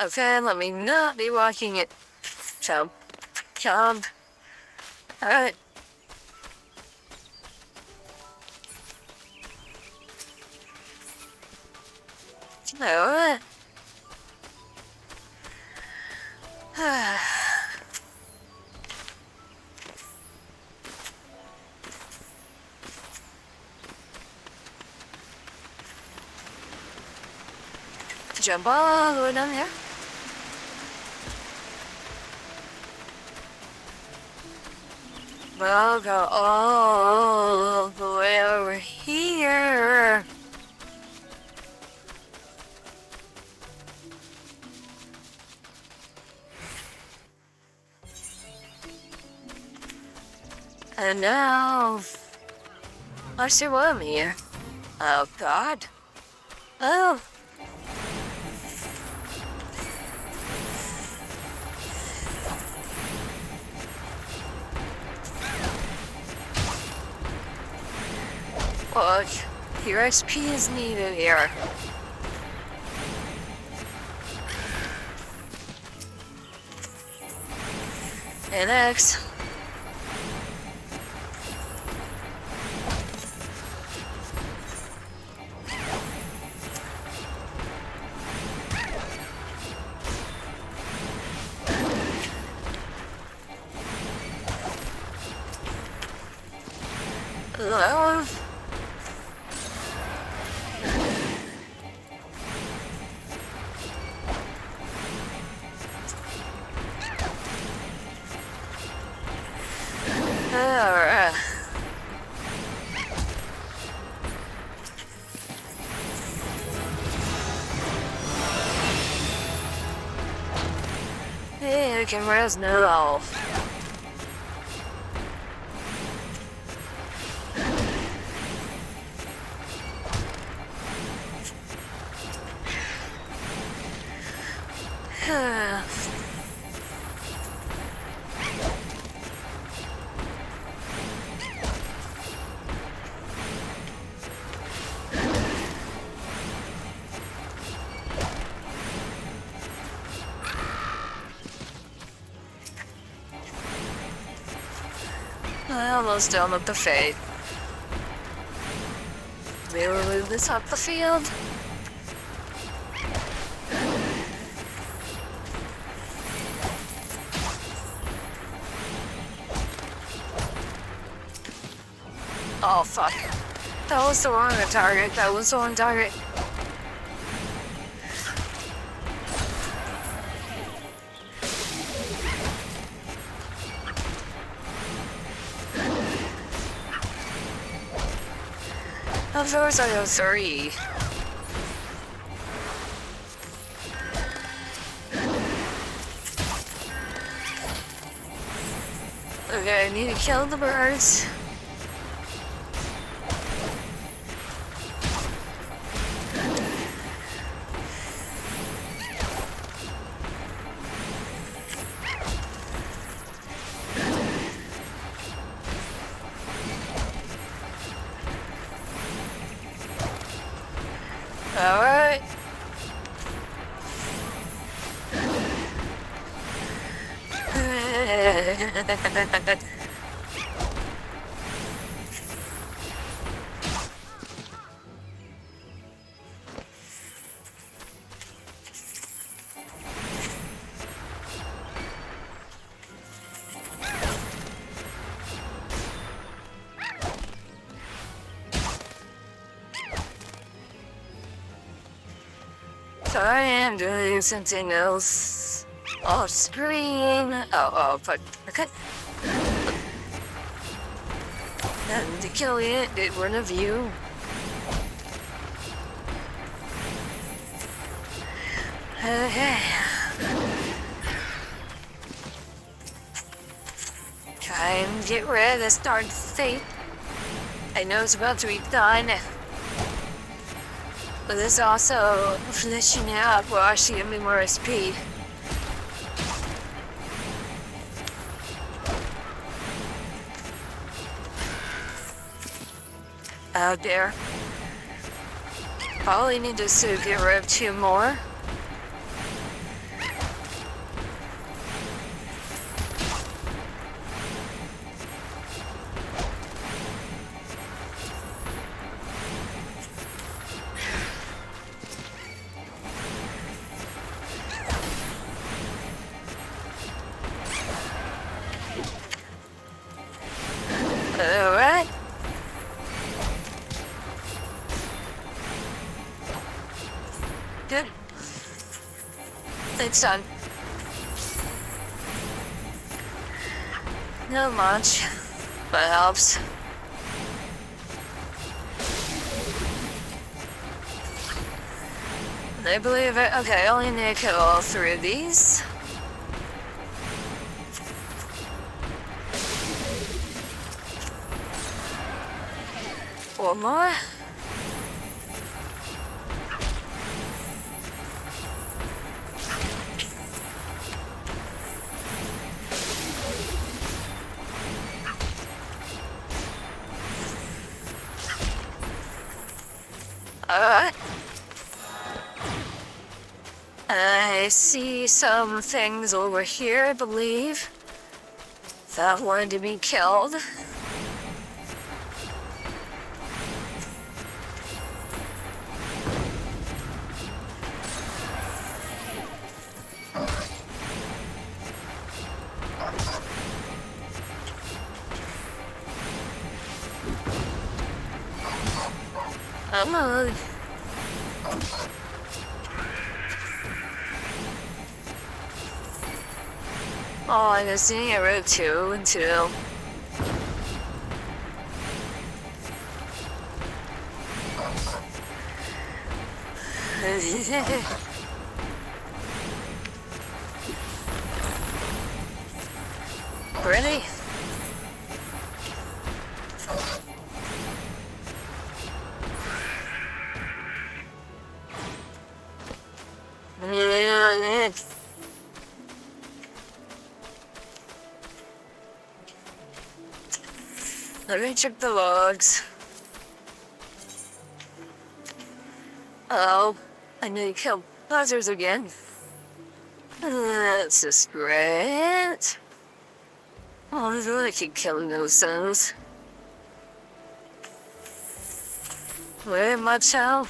Speaker 1: Okay, let me not be walking it. Jump. Jump. Alright. Alright. Jump all the way down there. We'll go all the way over here. And now... I see what I'm here. Oh, God. Oh. Look, your XP is needed here. And X. Hello? Alright. Hey, I can rest now. I almost done with the fate. Maybe we'll move this up the field. Oh fuck. That was the wrong target. That was the wrong target. Of course I go 3. Okay, I need to kill the birds. Alright. So I am doing something else off screen. Oh, but okay. Nothing to kill it, did one of you. Okay. Try and get rid of this darn thing. I know it's about to be done. But this also finishing it up will actually give me more SP. Out there. Probably need to get rid of 2 more. Alright. Good. It's done. Not much, but it helps. I believe it. Okay, I only need to kill all 3 of these. One more. Alright. I see some things over here, I believe, that wanted to be killed. Come on. Oh, I was seeing a route 2 and 2. Ready? Let me check the logs. Oh, I need to kill buzzards again. This is great. Oh, I really keep killing those things. Very much so.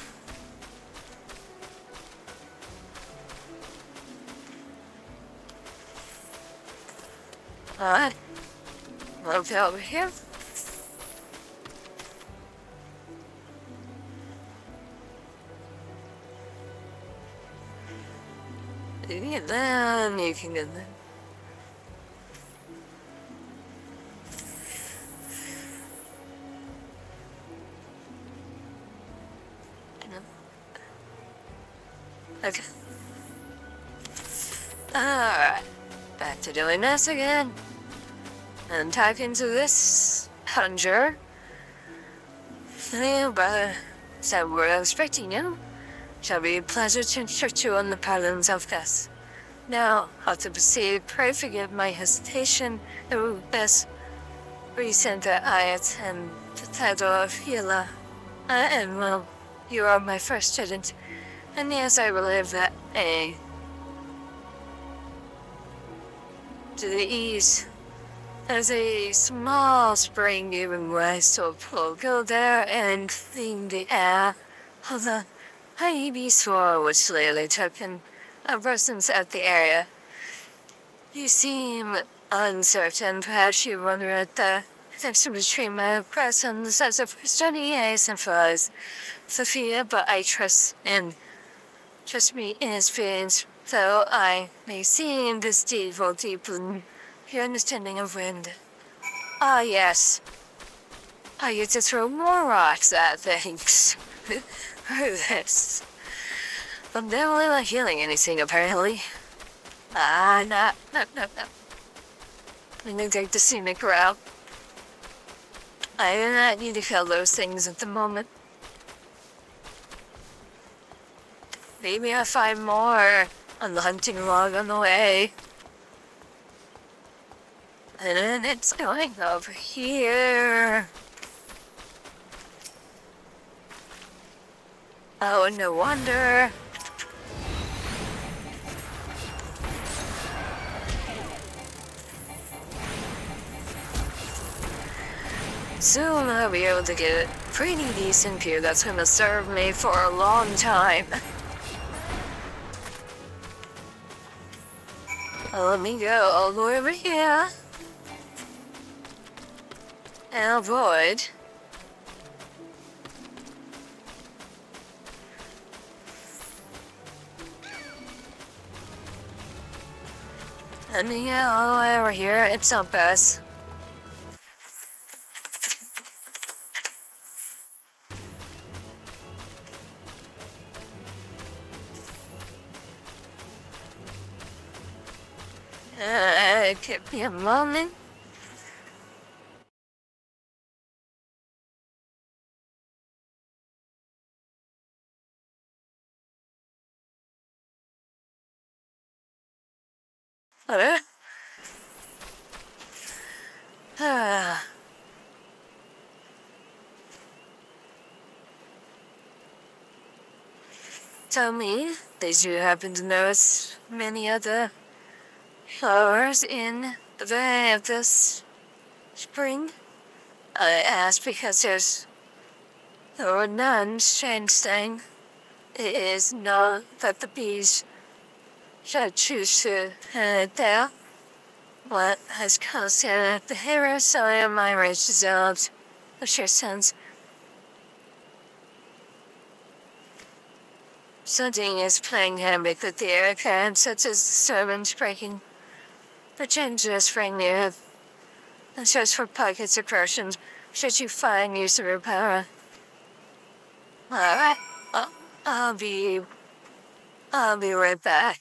Speaker 1: Alright. Okay, over here. You can get them, you can get them. Okay. Alright. Back to doing this again. And type into this plunger. Hey, brother. Is that what I was expecting you? Shall be a pleasure to instruct you on the patterns of this. Now, how to proceed, pray forgive my hesitation. Through this recent that I attend the title of healer. And well, you are my first student. And yes, I believe that to the east, there's a small spring giving rise to a pool. Go there and clean the air. Hold on. I be sure which lately taken a presence at the area. You seem uncertain. Perhaps you wonder at the next between my presence as a study eyes and fuzz. Sophia, but I trust me in experience, though I may seem this deed will deepen your understanding of wind. Ah, yes. I get to throw more rocks at things. This. I'm definitely not healing anything, apparently. No. I'm gonna take the scenic route. I do not need to kill those things at the moment. Maybe I'll find more on the hunting log on the way. And then it's going over here. Oh, no wonder. Soon I'll be able to get a pretty decent view that's gonna serve me for a long time. Let me go all the way over here. And avoid. Let me go all the way over here. It's not best. Give me a moment. Huh? Ah. Tell me, did you happen to notice many other flowers in the bay of this spring? I ask because there were none. Strange thing is not that the bees should choose to head there. What has caused the hero side of my rage dissolved? A sheer sense. Something is playing havoc with the air current, such as disturbance breaking the changeless spring near and search for pockets of corruptions should you find use of your power. Alright, I'll be right back.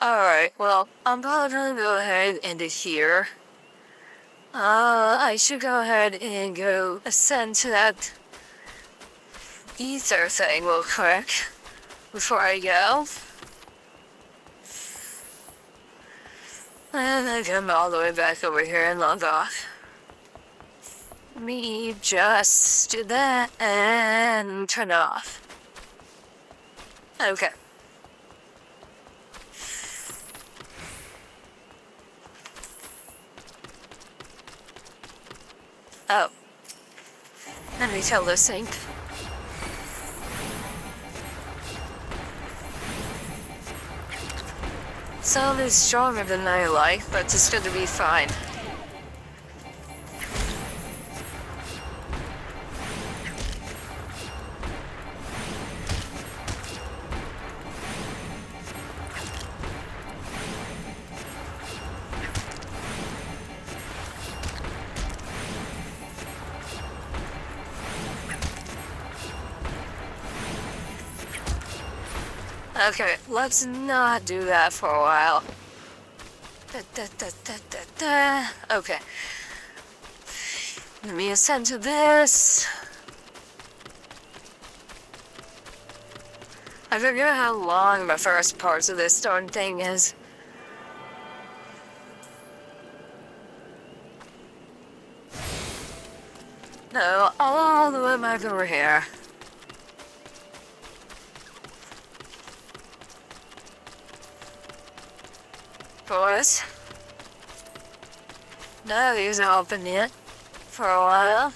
Speaker 1: Alright, well, I'm probably gonna go ahead and end it here. I should go ahead and go ascend to that ether thing real quick before I go. And then come all the way back over here and log off. Me just do that and turn it off. Okay. Oh. Let me tell this thing. Sound is stronger than I like, but it's gonna be fine. Okay, let's not do that for a while. Okay. Let me ascend to this. I forget how long the first parts of this darn thing is. No, all the way back over here. Of course. No, these are open yet. For a while.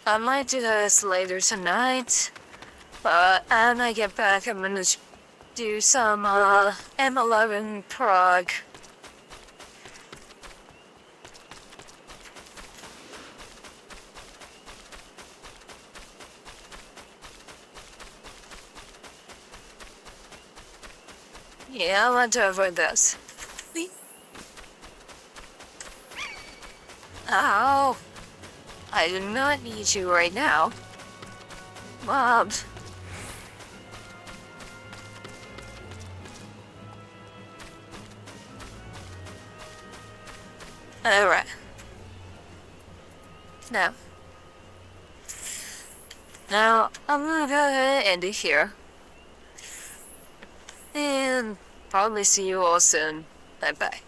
Speaker 1: I might do this later tonight, but when I get back, I'm gonna do some M11 prog. Yeah, I want to avoid this. Ow! I do not need you right now. Mob. Alright. Now, I'm gonna go ahead and end it here. And probably see you all soon. Bye bye.